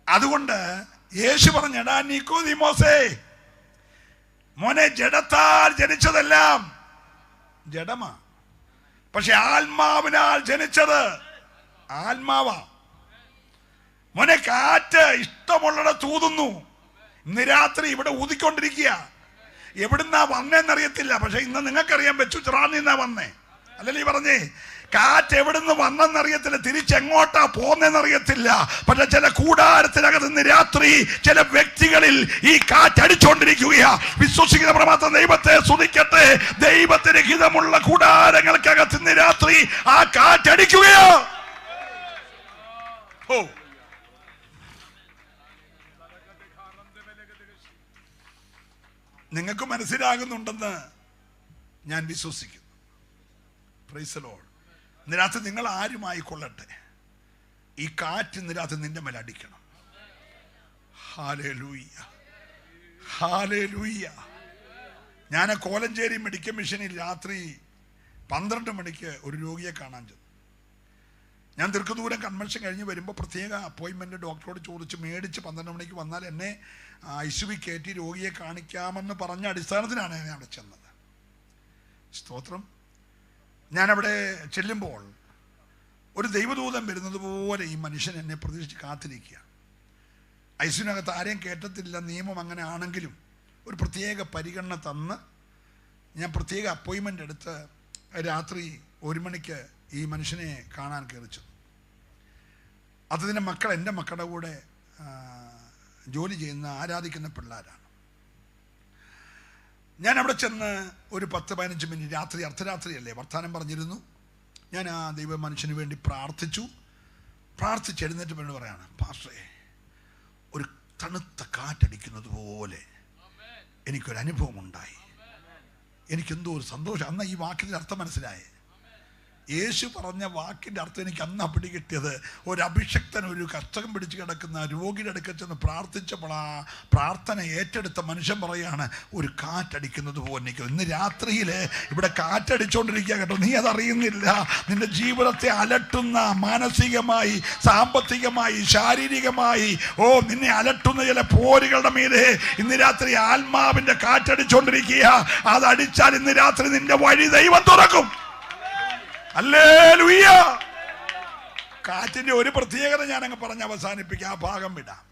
അതുകൊണ്ട് യേശു പറഞ്ഞടാ നിക്കോദീമോസേ, മോനെ, ജഡത്താൽ ജനിച്ചതെല്ലാം ജഡമാ, പക്ഷെ ആത്മാവിനാൽ ജനിച്ചത് ആത്മാവാ. മോനെ, കാറ്റ് ഇഷ്ടമുള്ളിടത്ത് ഊതുന്നു. ഇന്ന് രാത്രി ഇവിടെ ഊതിക്കൊണ്ടിരിക്കുക. എവിടുന്നാ വന്നേന്നറിയത്തില്ല, പക്ഷെ ഇന്ന് നിങ്ങൾക്കറിയാൻ വെച്ചു ചിറാന്നിന്നാ വന്നേ. അല്ലല്ലേ പറഞ്ഞേ? കാറ്റ് എവിടുന്ന് വന്നെന്നറിയത്തില്ല, തിരിച്ചെങ്ങോട്ടാ പോന്നെന്നറിയത്തില്ല. പക്ഷെ ചില കൂടാരത്തിനകത്ത് ഇന്ന് രാത്രി ചില വ്യക്തികളിൽ ഈ കാറ്റ് അടിച്ചുകൊണ്ടിരിക്കുകയാ. വിശ്വസിക്കുന്ന പ്രമാത്രം ദൈവത്തെ സ്തുതിക്കട്ടെ. ദൈവത്തിന് ഹിതമുള്ള കൂടാരങ്ങൾക്കകത്ത് ഇന്ന് രാത്രി ആ കാറ്റടിക്കുകയാ. നിങ്ങൾക്ക് മനസ്സിലാകുന്നുണ്ടെന്ന് ഞാൻ വിശ്വസിക്കുന്നു. Price the Lord. ഇന്ന് രാത്രി നിങ്ങൾ ആരുമായിക്കൊള്ളട്ടെ, ഈ കാറ്റ് ഇന്ന് രാത്രി നിന്റെ മേൽ അടിക്കണം. Hallelujah, hallelujah. ഞാൻ കോലഞ്ചേരി മെഡിക്കൽ മിഷനിൽ രാത്രി 12 മണിക്ക് ഒരു രോഗിയെ കാണാൻ ചെന്നു. ഞാൻ ദീർഘദൂരം കൺവെൻഷൻ കഴിഞ്ഞ് വരുമ്പോൾ പ്രത്യേക അപ്പോയിൻമെൻറ്റ് ഡോക്ടറോട് ചോദിച്ച് മേടിച്ച് 12 മണിക്ക് വന്നാൽ എന്നെ ICU കയറ്റി രോഗിയെ കാണിക്കാമെന്ന് പറഞ്ഞ അടിസ്ഥാനത്തിലാണ് ഞാൻ അവിടെ ചെന്നത്. സ്തോത്രം. ഞാനവിടെ ചെല്ലുമ്പോൾ ഒരു ദൈവദൂതൻ വരുന്നത് പോലെ ഈ മനുഷ്യൻ എന്നെ പ്രതീക്ഷിച്ച് കാത്തിരിക്കുക. ICUവിനകത്ത് ആരെയും കേട്ടത്തില്ല, നിയമം അങ്ങനെ ആണെങ്കിലും ഒരു പ്രത്യേക പരിഗണന തന്ന് ഞാൻ പ്രത്യേക അപ്പോയിൻമെൻ്റ് എടുത്ത് രാത്രി 1 മണിക്ക് ഈ മനുഷ്യനെ കാണാൻ കയറിച്ചു. അതിൻ്റെ മക്കൾ എൻ്റെ മക്കളുടെ കൂടെ ജോലി ചെയ്യുന്ന ആരാധിക്കുന്ന പിള്ളേരാണ്. ഞാൻ അവിടെ ചെന്ന് ഒരു 10-15 മിനിറ്റ് രാത്രി, അർദ്ധരാത്രിയല്ലേ, വർത്തമാനം പറഞ്ഞിരുന്നു. ഞാൻ ആ ദൈവ മനുഷ്യന് വേണ്ടി പ്രാർത്ഥിച്ചെഴുന്നേറ്റ് പെണ്ണ് പറയാണ്, പാസ്റ്ററേ, ഒരു തണുത്ത കാറ്റടിക്കുന്നത് പോലെ എനിക്കൊരനുഭവം ഉണ്ടായി. എനിക്കെന്തോ ഒരു സന്തോഷം. അന്ന് ഈ വാക്കിൻ്റെ അർത്ഥം മനസ്സിലായേ. യേശു പറഞ്ഞ വാക്കിൻ്റെ അർത്ഥം എനിക്ക് അന്നാ പിടികിട്ടിയത്. ഒരു അഭിഷക്തൻ ഒരു കഷ്ടം പിടിച്ച് കിടക്കുന്ന രോഗിയുടെ അടുക്കൽ ചെന്ന് പ്രാർത്ഥിച്ചപ്പോൾ ആ പ്രാർത്ഥന ഏറ്റെടുത്ത മനുഷ്യൻ പറയാണ്, ഒരു കാറ്റടിക്കുന്നത് പോലെ എനിക്ക്. ഇന്ന് രാത്രിയിൽ ഇവിടെ കാറ്റടിച്ചുകൊണ്ടിരിക്കുക കേട്ടോ, നീ അതറിയുന്നില്ല. നിന്റെ ജീവിതത്തെ അലട്ടുന്ന മാനസികമായി, സാമ്പത്തികമായി, ശാരീരികമായി നിന്നെ അലട്ടുന്ന ചില പോരുകളുടെ മീതെ ഇന്ന് രാത്രി ആത്മാവിന്റെ കാറ്റടിച്ചുകൊണ്ടിരിക്കുക. അതടിച്ചാൽ ഇന്ന് രാത്രി നിന്റെ വഴി ദൈവം തുറക്കും. ഹല്ലേലൂയ. കാറ്റിന്റെ ഒരു പ്രത്യേകത ഞാൻ അങ്ങ് പറഞ്ഞ് അവസാനിപ്പിക്കാം, ആ ഭാഗം വിടാം.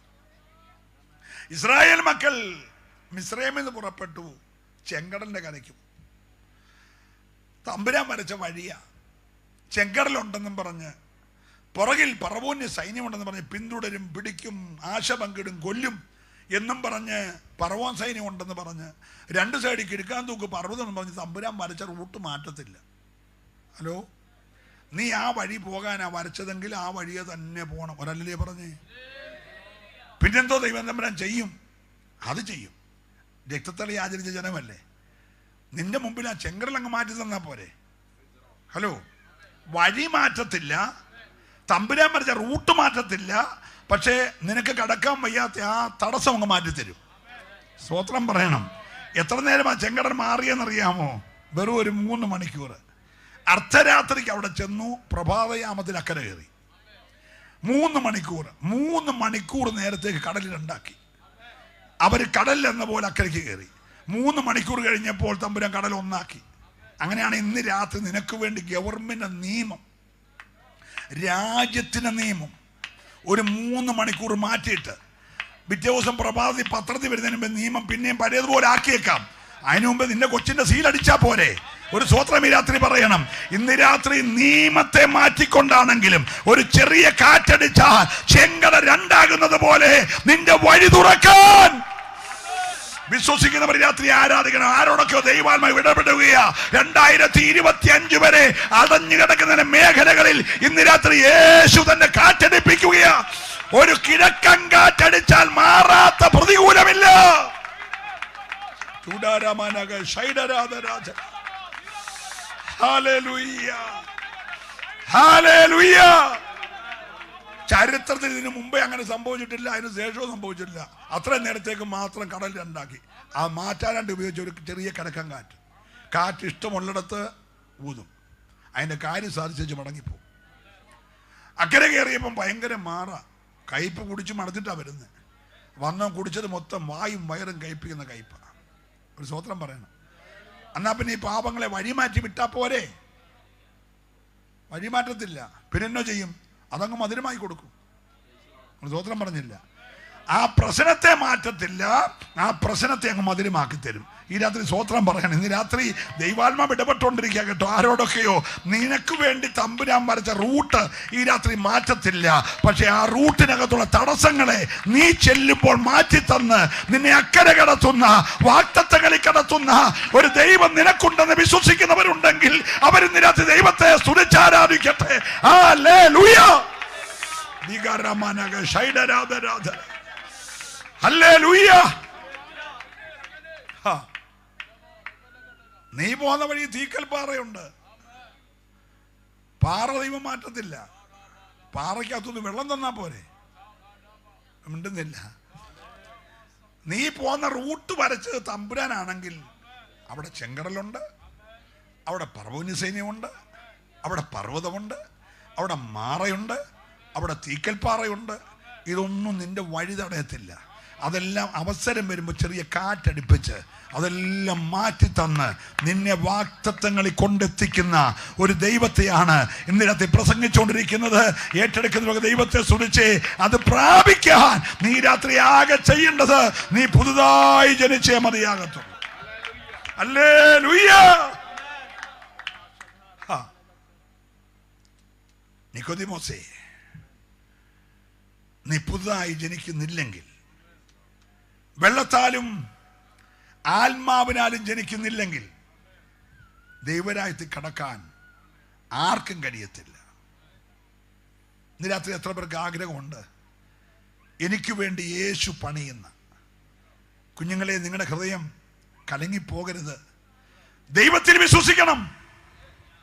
ഇസ്രായേൽ മക്കൾ മിസ്രൈമിൽ നിന്ന് പുറപ്പെട്ടു, ചെങ്കടലിന്റെ കരയ്ക്കും. തമ്പുരാൻ വരച്ച വഴിയാ. ചെങ്കടലുണ്ടെന്നും പറഞ്ഞ് പുറകിൽ പറവോന്യ സൈന്യമുണ്ടെന്ന് പറഞ്ഞ് പിന്തുടരും, പിടിക്കും, ആശ പങ്കിടും, കൊല്ലും എന്നും പറഞ്ഞ് പറവോൻ സൈന്യം ഉണ്ടെന്ന് പറഞ്ഞ് 2 സൈഡിൽ കിഴക്കാൻ തൂക്ക് പർവ്വതം എന്ന് പറഞ്ഞ് തമ്പുരാൻ വരച്ച റൂട്ട് മാറ്റത്തില്ല. ഹലോ, നീ ആ വഴി പോകാനാ വരച്ചതെങ്കിൽ ആ വഴിയെ തന്നെ പോകണം. ഒരല്ലേ പറഞ്ഞേ? പിന്നെന്തോ ദൈവം തമ്പുരാൻ ചെയ്യും? അത് ചെയ്യും. രക്തത്തളി ആചരിച്ച ജനമല്ലേ. നിന്റെ മുമ്പിൽ ആ ചെങ്കടലങ്ങ് മാറ്റി തന്നാ പോരെ. ഹലോ, വഴി മാറ്റത്തില്ല, തമ്പുരാൻ വരച്ച റൂട്ട് മാറ്റത്തില്ല, പക്ഷേ നിനക്ക് കടക്കാൻ വയ്യാത്ത ആ തടസ്സം അങ്ങ് മാറ്റിത്തരും. സ്തോത്രം പറയണം. എത്ര നേരം ആ ചെങ്കടൽ മാറിയെന്നറിയാമോ? വെറും ഒരു 3 മണിക്കൂർ. അർദ്ധരാത്രിക്ക് അവിടെ ചെന്നു, പ്രഭാതയാമത്തിൽ അക്കരെ കയറി. 3 മണിക്കൂർ നേരത്തേക്ക് കടലിൽ ഉണ്ടാക്കി. അവർ കടലിൽ എന്ന പോലെ അക്കരയ്ക്ക് കയറി. 3 മണിക്കൂർ കഴിഞ്ഞപ്പോൾ തമ്പുരാൻ കടൽ ഒന്നാക്കി. അങ്ങനെയാണ് ഇന്ന് രാത്രി നിനക്ക് വേണ്ടി ഗവൺമെന്റ് നിയമം, രാജ്യത്തിന്റെ നിയമം ഒരു 3 മണിക്കൂർ മാറ്റിയിട്ട് പിറ്റേ ദിവസം പ്രഭാതി പത്രത്തിൽ വരുന്നതിന് മുമ്പ് നിയമം പിന്നെയും പഴയതുപോലെ ആക്കിയേക്കാം. അതിനു മുമ്പ് നിന്റെ കൊച്ചിന്റെ സീലടിച്ചാ പോരെ. ഒരു സ്വത്രം ഈ രാത്രി പറയണം. ഇന്ന് രാത്രി നിയമത്തെ മാറ്റിക്കൊണ്ടാണെങ്കിലും ഒരു ചെറിയ കാറ്റടിച്ചാൽ ചെങ്കട 2 ആകുന്നത് പോലെ നിന്റെ വഴി തുറക്കാൻ വിശ്വസിക്കുന്നവർ രാത്രി ആരാധിക്കണം. ആരോടൊക്കെയോ ദൈവാത്മാവ് ഇടപെടുകയാ. 2025 വരെ അടഞ്ഞു കിടക്കുന്ന മേഖലകളിൽ ഇന്ന് രാത്രി യേശു തന്നെ കാറ്റടിപ്പിക്കുകയാ. ഒരു കിഴക്കൻ കാറ്റടിച്ചാൽ മാറാത്ത പ്രതികൂലമില്ല. ഹല്ലേലൂയ. ചരിത്രത്തിൽ ഇതിനു മുമ്പേ അങ്ങനെ സംഭവിച്ചിട്ടില്ല, അതിന് ശേഷവും സംഭവിച്ചിട്ടില്ല. അത്രയും നേരത്തേക്ക് മാത്രം കടൽ രണ്ടാക്കി. ആ മാറ്റാനായിട്ട് ഉപയോഗിച്ച ഒരു ചെറിയ കിഴക്കൻ കാറ്റ് ഇഷ്ടമുള്ളിടത്ത് ഊതും, അതിന്റെ കാര്യം സാധിച്ചു മടങ്ങിപ്പോവും. അക്കരെ കയറിയപ്പം ഭയങ്കര കയ്പ് കുടിച്ച് മടത്തിട്ടാ വരുന്നത്. കുടിച്ചത് മൊത്തം വായും വയറും കയ്പിക്കുന്ന കയ്പാണ്. ഒരു സ്വത്രം പറയണം. എന്നാ പിന്നെ ഈ പാപങ്ങളെ വഴിമാറ്റി വിട്ടാ പോരെ? വഴിമാറ്റത്തില്ല, പിന്നെന്നോ ചെയ്യും? അതങ്ങ് മധുരമായി കൊടുക്കും. സ്വത്രം പറഞ്ഞില്ല. ആ പ്രശ്നത്തെ മാറ്റത്തില്ല, ആ പ്രശ്നത്തെ അങ്ങ് മധുരമാക്കി തരും. ഈ രാത്രി സ്വത്രം പറയണം. ഇന്ന് രാത്രി ദൈവാത്മാവ് ഇടപെട്ടുകൊണ്ടിരിക്കുക കേട്ടോ. ആരോടൊക്കെയോ നിനക്ക് വേണ്ടി തമ്പുരാൻ വരച്ച റൂട്ട് ഈ രാത്രി മാറ്റത്തില്ല. പക്ഷെ ആ റൂട്ടിനകത്തുള്ള തടസ്സങ്ങളെ നീ ചെല്ലുമ്പോൾ മാറ്റി തന്ന് നിന്നെ അക്കരെ കടത്തുന്ന, വാഗ്ദത്തങ്ങളിൽ കടത്തുന്ന ഒരു ദൈവം നിനക്കുണ്ടെന്ന് വിശ്വസിക്കുന്നവരുണ്ടെങ്കിൽ അവരിന്ന് രാത്രി ദൈവത്തെ സ്തുതിച്ചാരാധിക്കട്ടെ. ഹല്ലേലൂയ. ഹല്ലേലൂയ. നീ പോകുന്ന വഴി തീക്കൽ പാറയുണ്ട്. പാറ ദൈവം മാറ്റത്തില്ല. പാറയ്ക്കകത്തുനിന്ന് വെള്ളം തന്നാ പോരെ? മിണ്ടുന്നില്ല. നീ പോകുന്ന റൂട്ട് വരച്ചത് തമ്പുരാനാണെങ്കിൽ അവിടെ ചെങ്കടലുണ്ട്, അവിടെ പർവ്വത സൈന്യമുണ്ട്, അവിടെ പർവ്വതമുണ്ട്, അവിടെ മാറയുണ്ട്, അവിടെ തീക്കൽപ്പാറയുണ്ട്. ഇതൊന്നും നിന്റെ വഴി തടയത്തില്ല. അതെല്ലാം അവസരം വരുമ്പോൾ ചെറിയ കാറ്റടിപ്പിച്ച് അതെല്ലാം മാറ്റി തന്ന് നിന്നെ വാഗ്ദത്തങ്ങളിൽ കൊണ്ടെത്തിക്കുന്ന ഒരു ദൈവത്തെയാണ് ഇന്ന് രാത്രി പ്രസംഗിച്ചുകൊണ്ടിരിക്കുന്നത്. ഏറ്റെടുക്കുന്ന ദൈവത്തെ സ്തുതിച്ച് അത് പ്രാപിക്കാൻ നീ രാത്രി ആകെ ചെയ്യേണ്ടത് നീ പുതുതായി ജനിച്ചേ മതിയാകത്തുള്ളൂ. ഹല്ലേലൂയ. നിക്കോദിമോസേ, നീ പുതുതായി ജനിക്കുന്നില്ലെങ്കിൽ, വെള്ളത്താലും ആത്മാവിനാലും ജനിക്കുന്നില്ലെങ്കിൽ ദൈവരാജ്യത്തിൽ കടക്കാൻ ആർക്കും കഴിയത്തില്ല. ഇന്ന് രാത്രി എത്ര പേർക്ക് ആഗ്രഹമുണ്ട് എനിക്ക് വേണ്ടി യേശു പണിയുന്ന? കുഞ്ഞുങ്ങളെ, നിങ്ങളുടെ ഹൃദയം കലങ്ങിപ്പോകരുത്. ദൈവത്തിൽ വിശ്വസിക്കണം,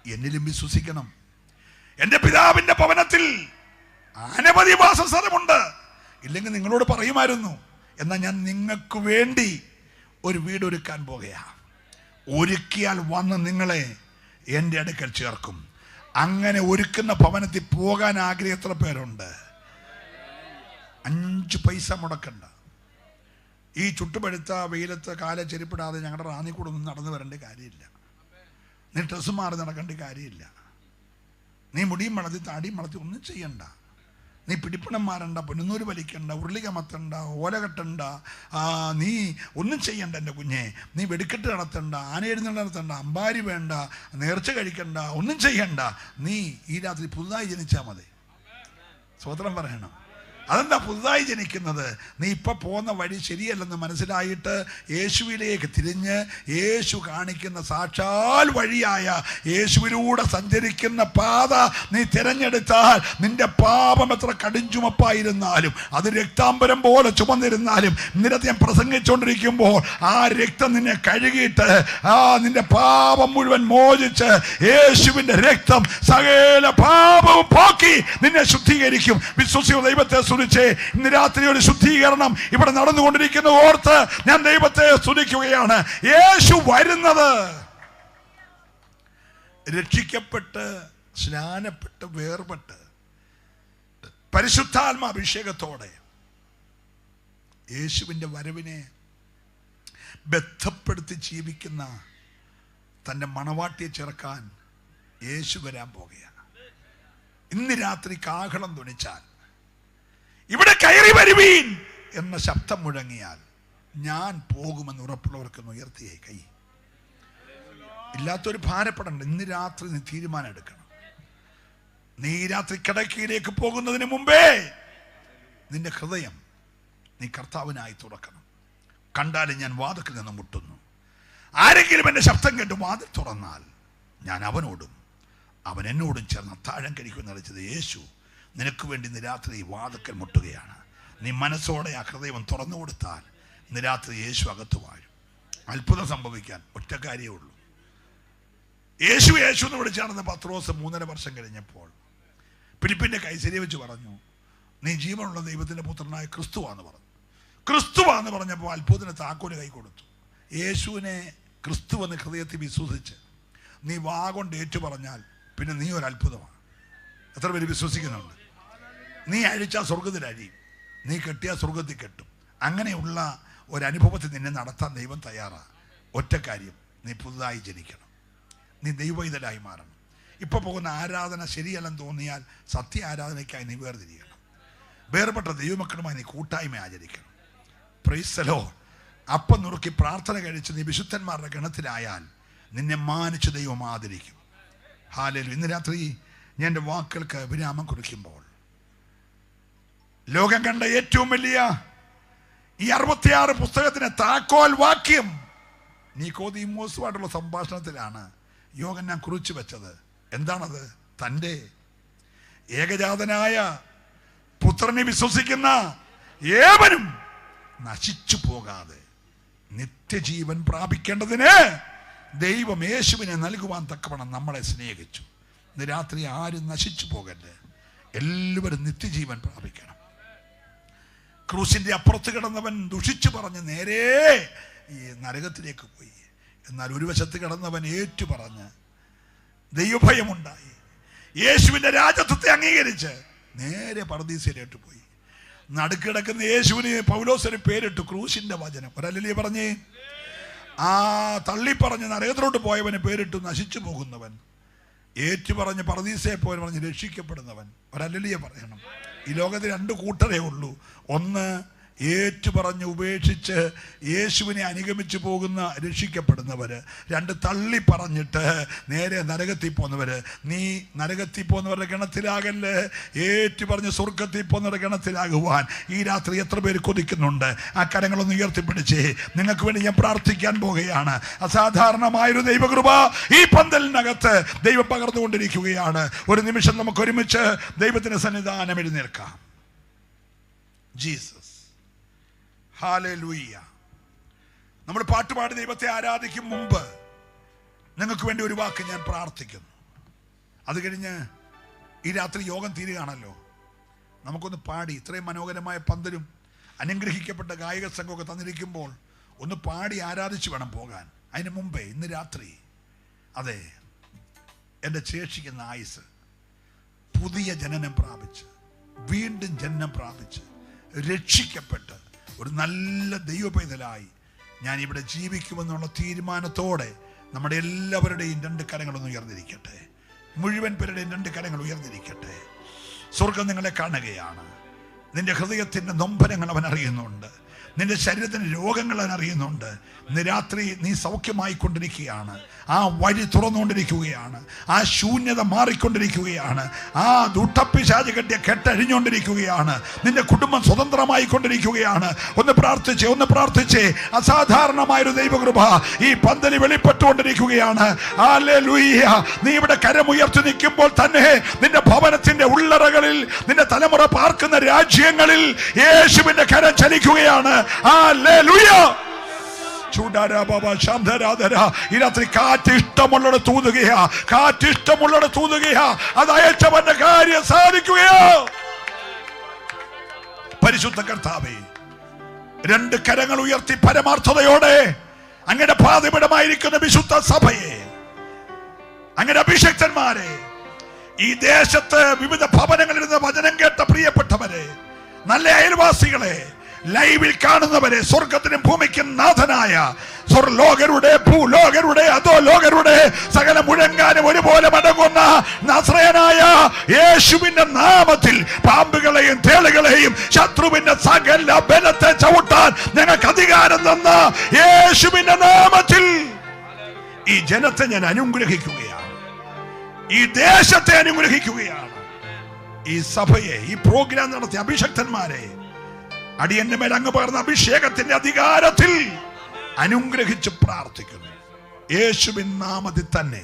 എന്നിലും വിശ്വസിക്കണം. എൻ്റെ പിതാവിൻ്റെ ഭവനത്തിൽ അനവധി വാസസ്ഥലമുണ്ട്. ഇല്ലെങ്കിൽ നിങ്ങളോട് പറയുമായിരുന്നു. എന്നാൽ ഞാൻ നിങ്ങൾക്ക് വേണ്ടി ഒരു വീട് ഒരുക്കാൻ പോകുകയാ. ഒരുക്കിയാൽ വന്ന് നിങ്ങളെ എൻ്റെ അടുക്കൽ ചേർക്കും. അങ്ങനെ ഒരുക്കുന്ന ഭവനത്തിൽ പോകാൻ ആഗ്രഹം എത്ര പേരുണ്ട്? 5 പൈസ മുടക്കണ്ട. ഈ ചുട്ടുപഴുത്ത വെയിലത്ത് കാല ചെരുപ്പിടാതെ ഞങ്ങളുടെ റാന്നിക്കൂടെ ഒന്നും നടന്നു വരേണ്ട കാര്യമില്ല. നീ ഡ്രസ്സ് മാറി നടക്കേണ്ട കാര്യമില്ല. നീ മുടിയും വളർത്തി താടിയും വളർത്തി ഒന്നും ചെയ്യണ്ട. നീ പിടിപ്പണം മാറണ്ട, പൊന്നുന്നൂര് വലിക്കണ്ട, ഉരുളി കമത്തണ്ട, ഓല കെട്ടണ്ട, നീ ഒന്നും ചെയ്യണ്ട എൻ്റെ കുഞ്ഞെ. നീ വെടിക്കെട്ട് നടത്തണ്ട, ആനയെഴുന്നള്ള നടത്തണ്ട, അമ്പാരി വേണ്ട, നേർച്ച കഴിക്കണ്ട, ഒന്നും ചെയ്യണ്ട. നീ ഈ രാത്രി പുതുതായി ജനിച്ചാൽ മതി. സ്വതന്ത്രം പറയണം. അതെന്താ പുതുതായി ജനിക്കുന്നത്? നീ ഇപ്പം പോകുന്ന വഴി ശരിയല്ലെന്ന് മനസ്സിലായിട്ട് യേശുവിലേക്ക് തിരിഞ്ഞ് യേശു കാണിക്കുന്ന സാക്ഷാൽ വഴിയായ യേശുവിലൂടെ സഞ്ചരിക്കുന്ന പാത നീ തിരഞ്ഞെടുത്താൽ നിന്റെ പാപം എത്ര കടുംചുമപ്പായിരുന്നാലും, അത് രക്താംബരം പോലെ ചുമന്നിരുന്നാലും, നിരത്തി ഞാൻ പ്രസംഗിച്ചുകൊണ്ടിരിക്കുമ്പോൾ ആ രക്തം നിന്നെ കഴുകിയിട്ട് നിന്റെ പാപം മുഴുവൻ മോചിച്ച് യേശുവിൻ്റെ രക്തം സകല പാപവും പോക്കി നിന്നെ ശുദ്ധീകരിക്കും. വിശ്വസിക്കുന്ന ദൈവത്തെ ഇന്ന് രാത്രി ഒരു ശുദ്ധീകരണം ഇവിടെ നടന്നുകൊണ്ടിരിക്കുന്ന ഓർത്ത് ഞാൻ ദൈവത്തെ സ്തുതിക്കുകയാണ്. യേശു വരുന്നത് രക്ഷിക്കപ്പെട്ട് സ്നാനപ്പെട്ട് വേർപെട്ട് പരിശുദ്ധാത്മാഭിഷേകത്തോടെ യേശുവിൻ്റെ വരവിനെ ബന്ധപ്പെടുത്തി ജീവിക്കുന്ന തൻ്റെ മണവാട്ടിയെ ചേർക്കാൻ യേശു വരാൻ പോകുകയാണ്. ഇന്ന് രാത്രി കാഹളം ധ്വനിച്ചാൽ, ഇവിടെ കയറി വരുവീൻ എന്ന ശബ്ദം മുഴങ്ങിയാൽ ഞാൻ പോകുമെന്ന് ഉറപ്പുള്ളവർക്ക് ഉയർത്തിയേ കൈ. ഇല്ലാത്തൊരു ഭാരപ്പെടണ്ട. ഇന്ന് രാത്രി നീ തീരുമാനം എടുക്കണം. നീ രാത്രി കിടക്കയിലേക്ക് പോകുന്നതിന് മുമ്പേ നിന്റെ ഹൃദയം നീ കർത്താവിനായി തുറക്കണം. കണ്ടാലും ഞാൻ വാതിൽക്കൽ നിന്ന് മുട്ടുന്നു. ആരെങ്കിലും എൻ്റെ ശബ്ദം കേട്ട് വാതിൽ തുറന്നാൽ ഞാൻ അവനോടും അവൻ എന്നോടും ചേർന്ന് അത്താഴം കഴിക്കുമെന്ന് അറിയിച്ചത് യേശു നിനക്ക് വേണ്ടി ഇന്ന് രാത്രി വാതിൽക്കൽ മുട്ടുകയാണ്. നീ മനസ്സോടെ ആ ഹൃദയം തുറന്നു കൊടുത്താൽ ഇന്ന് രാത്രി യേശു അകത്ത് വാഴും. അത്ഭുതം സംഭവിക്കാൻ ഒറ്റ കാര്യമേ ഉള്ളൂ. യേശു എന്ന് വിളിച്ചാണെന്ന് പത്രോസ് 3.5 വർഷം കഴിഞ്ഞപ്പോൾ ഫിലിപ്പിന്റെ കൈസരിയെ വെച്ച് പറഞ്ഞു, നീ ജീവനുള്ള ദൈവത്തിന്റെ പുത്രനായ ക്രിസ്തുവാന്ന് പറഞ്ഞു. ക്രിസ്തുവാന്ന് പറഞ്ഞപ്പോൾ അത്ഭുതത്തിന് താക്കോല് കൈ കൊടുത്തു. യേശുവിനെ ക്രിസ്തുവെന്ന് ഹൃദയത്തിൽ വിശ്വസിച്ച് നീ വാ കൊണ്ട് ഏറ്റു പറഞ്ഞാൽ പിന്നെ നീ ഒരു അത്ഭുതമാണ്. എത്ര പേര് വിശ്വസിക്കുന്നുണ്ട്? നീ അഴിച്ചാൽ സ്വർഗത്തിൽ അഴിയും, നീ കെട്ടിയാൽ സ്വർഗത്തിൽ കെട്ടും. അങ്ങനെയുള്ള ഒരനുഭവത്തിൽ നിന്നെ നടത്താൻ ദൈവം തയ്യാറാണ്. ഒറ്റ കാര്യം, നീ പുതുതായി ജനിക്കണം, നീ ദൈവവൈതലായി മാറണം. ഇപ്പോൾ പോകുന്ന ആരാധന ശരിയല്ലെന്ന് തോന്നിയാൽ സത്യ ആരാധനയ്ക്കായി നീ വേർതിരിയണം. വേർപെട്ട ദൈവമക്കളുമായി നീ കൂട്ടായ്മ ആചരിക്കണം. Price the Lord. അപ്പം നുറുക്കി പ്രാർത്ഥന കഴിച്ച് നീ വിശുദ്ധന്മാരുടെ ഗണത്തിലായാൽ നിന്നെ മാനിച്ച് ദൈവം ആദരിക്കും. ഹല്ലേലൂയ. ഇന്ന് രാത്രി ഞാൻ എൻ്റെ വാക്കുകൾക്ക് വിരാമം കുറിക്കുമ്പോൾ ലോകം കണ്ട ഏറ്റവും വലിയ ഈ 66 പുസ്തകത്തിന് താക്കോൽ വാക്യം നിക്കോദീമോസുമായിട്ടുള്ള സംഭാഷണത്തിലാണ് യോഹന്നാൻ കുറിച്ചു വെച്ചത്. എന്താണത്? തൻ്റെ ഏകജാതനായ പുത്രനെ വിശ്വസിക്കുന്ന ഏവനും നശിച്ചു പോകാതെ നിത്യജീവൻ പ്രാപിക്കേണ്ടതിന് ദൈവം യേശുവിനെ നൽകുവാൻ തക്കവണ്ണം നമ്മളെ സ്നേഹിച്ചു. ഇന്ന് രാത്രി ആരും നശിച്ചു പോകല്ലേ, എല്ലാവരും നിത്യജീവൻ പ്രാപിക്കണം. ക്രൂശിന്റെ അപ്പുറത്ത് കിടന്നവൻ ദുഷിച്ചു പറഞ്ഞ് നേരെ ഈ നരകത്തിലേക്ക് പോയി. എന്നാൽ ഒരു വശത്ത് കിടന്നവൻ ഏറ്റു പറഞ്ഞ് ദൈവഭയമുണ്ടായി യേശുവിന്റെ രാജത്വത്തെ അംഗീകരിച്ച് നേരെ പറുദീസയിലേക്ക് പോയി. നടുക്കിടക്കുന്ന യേശുവിന് പൗലോസിന് പേരിട്ടു ക്രൂശിന്റെ വചനം. ഒരല്ലേ പറഞ്ഞേ, ആ തള്ളിപ്പറഞ്ഞ് നരകത്തിലോട്ട് പോയവന് പേരിട്ടു നശിച്ചു പോകുന്നവൻ. ഏറ്റു പറഞ്ഞ് പറുദീസയെ പോയവൻ പറഞ്ഞ് രക്ഷിക്കപ്പെടുന്നവൻ. ഒരല്ലേ പറയണം. ഈ ലോകത്തിൽ 2 കൂട്ടരേ ഉള്ളൂ. ഒന്ന് ഏറ്റു പറഞ്ഞ് ഉപേക്ഷിച്ച് യേശുവിനെ അനുഗമിച്ചു പോകുന്ന രക്ഷിക്കപ്പെടുന്നവര്. 2 തള്ളി പറഞ്ഞിട്ട് നേരെ നരകത്തിൽ പോകുന്നവര്. നീ നരകത്തിൽ പോകുന്നവരുടെ ഗണത്തിലാകല്ലേ, ഏറ്റു പറഞ്ഞ് സ്വർഗത്തിൽ പോകുന്നവരുടെ ഗണത്തിലാകുവാൻ ഈ രാത്രി എത്ര പേര് കൊതിക്കുന്നുണ്ട്? ആ കരങ്ങളൊന്ന് ഉയർത്തിപ്പിടിച്ചേ. നിങ്ങൾക്ക് വേണ്ടി ഞാൻ പ്രാർത്ഥിക്കാൻ പോകുകയാണ്. അസാധാരണമായൊരു ദൈവകൃപ ഈ പന്തലിനകത്ത് ദൈവം പകർന്നുകൊണ്ടിരിക്കുകയാണ്. ഒരു നിമിഷം നമുക്ക് ഒരുമിച്ച് ദൈവത്തിന്റെ സന്നിധാനം എഴുന്നേൽക്കാം. Jesus, hallelujah. നമ്മൾ പാട്ടുപാടി ദൈവത്തെ ആരാധിക്കും മുമ്പ് നിങ്ങൾക്ക് വേണ്ടി ഒരു വാക്ക് ഞാൻ പ്രാർത്ഥിക്കുന്നു. അത് കഴിഞ്ഞ് ഈ രാത്രി യോഗം തീരുകയാണല്ലോ, നമുക്കൊന്ന് പാടി ഇത്രയും മനോഹരമായ പന്തലും അനുഗ്രഹിക്കപ്പെട്ട ഗായക സംഘമൊക്കെ തന്നിരിക്കുമ്പോൾ ഒന്ന് പാടി ആരാധിച്ച് വേണം പോകാൻ. അതിന് മുമ്പേ ഇന്ന് രാത്രി അതെ എൻ്റെ ശേഷിക്കുന്ന ആയുസ് പുതിയ ജനനം പ്രാപിച്ച് വീണ്ടും ജനനം പ്രാപിച്ച് രക്ഷിക്കപ്പെട്ട് ഒരു നല്ല ദൈവപൈതലായി ഞാൻ ഇവിടെ ജീവിക്കുമെന്നുള്ള തീരുമാനത്തോടെ നമ്മുടെ എല്ലാവരുടെയും 2 കരങ്ങളൊന്ന് ഉയർന്നിരിക്കട്ടെ. മുഴുവൻ പേരുടെയും 2 കരങ്ങൾ ഉയർന്നിരിക്കട്ടെ. സ്വർഗം നിങ്ങളെ കാണുകയാണ്. നിന്റെ ഹൃദയത്തിൻ്റെ നൊമ്പരങ്ങൾ അവൻ അറിയുന്നുണ്ട്. നിന്റെ ശരീരത്തിന് രോഗങ്ങൾ അവൻ അറിയുന്നുണ്ട്. ഇന്ന് രാത്രി നീ സൗഖ്യമായി കൊണ്ടിരിക്കുകയാണ്. ആ വഴി തുറന്നുകൊണ്ടിരിക്കുകയാണ്. ആ ശൂന്യത മാറിക്കൊണ്ടിരിക്കുകയാണ്. ആ ദുഷ്ടപ്പിശാച് കെട്ടിയ കെട്ടഴിഞ്ഞുകൊണ്ടിരിക്കുകയാണ്. നിന്റെ കുടുംബം സ്വതന്ത്രമായി കൊണ്ടിരിക്കുകയാണ്. ഒന്ന് പ്രാർത്ഥിച്ചേ. അസാധാരണമായൊരു ദൈവകൃപ ഈ പന്തലിൽ വെളിപ്പെട്ടുകൊണ്ടിരിക്കുകയാണ്. ഹല്ലേലൂയ. നീ ഇവിടെ കരമുയർത്തി നിൽക്കുമ്പോൾ തന്നെ നിന്റെ ഭവനത്തിന്റെ ഉള്ളറകളിൽ, നിന്റെ തലമുറ പാർക്കുന്ന രാജ്യങ്ങളിൽ യേശുവിന്റെ കരം ചലിക്കുകയാണ്. ഹല്ലേലൂയ. ഈ രാത്രി കാറ്റിഷ്ടമുള്ളത് തൂതുകയാ, കാറ്റിഷ്ടമുള്ളത് തൂതുകയാ. അത് അയച്ചവന്റെ കാര്യം സാധിക്കുകയോ. പരിശുദ്ധ കർത്താവേ, 2 കരങ്ങൾ ഉയർത്തി പരമാർത്ഥതയോടെ അങ്ങയുടെ പാദപീഠമായിരിക്കുന്ന വിശുദ്ധ സഭയെ, അങ്ങയുടെ അഭിഷക്തന്മാരെ, ഈ ദേശത്ത് വിവിധ ഭവനങ്ങളിൽ നിന്ന് വചനം കേട്ട പ്രിയപ്പെട്ടവരെ, നല്ല അയൽവാസികളെ, ലൈവിൽ കാണുന്നവരെ, സ്വർഗത്തിനും ഭൂമിക്കും നാഥനായ സ്വർലോകരുടെ ഭൂലോകരുടെ അധോലോകരുടെ സകല മുഴങ്ങാനും ഒരുപോലെ മടങ്ങുന്ന നസ്രയനായ യേശുവിന്റെ നാമത്തിൽ പാമ്പുകളെയും തേളുകളെയും ശത്രുവിന്റെ സകല ബലത്തെ ചവിട്ടാൻ ഞങ്ങൾക്ക് അധികാരം തന്ന യേശുവിന്റെ നാമത്തിൽ ഈ ജനത്തെ ഞാൻ അനുഗ്രഹിക്കുകയാണ്. ഈ ദേശത്തെ അനുഗ്രഹിക്കുകയാണ്. ഈ സഭയെ, ഈ പ്രോഗ്രാം നടത്തിയ അഭിഷക്തന്മാരെ അടിയന്റെ മേൽ അങ്ങ് പകർന്ന അഭിഷേകത്തിന്റെ അധികാരത്തിൽ അനുഗ്രഹിച്ച് പ്രാർത്ഥിക്കുന്നു. യേശുവിൻ നാമത്തിൽ തന്നെ.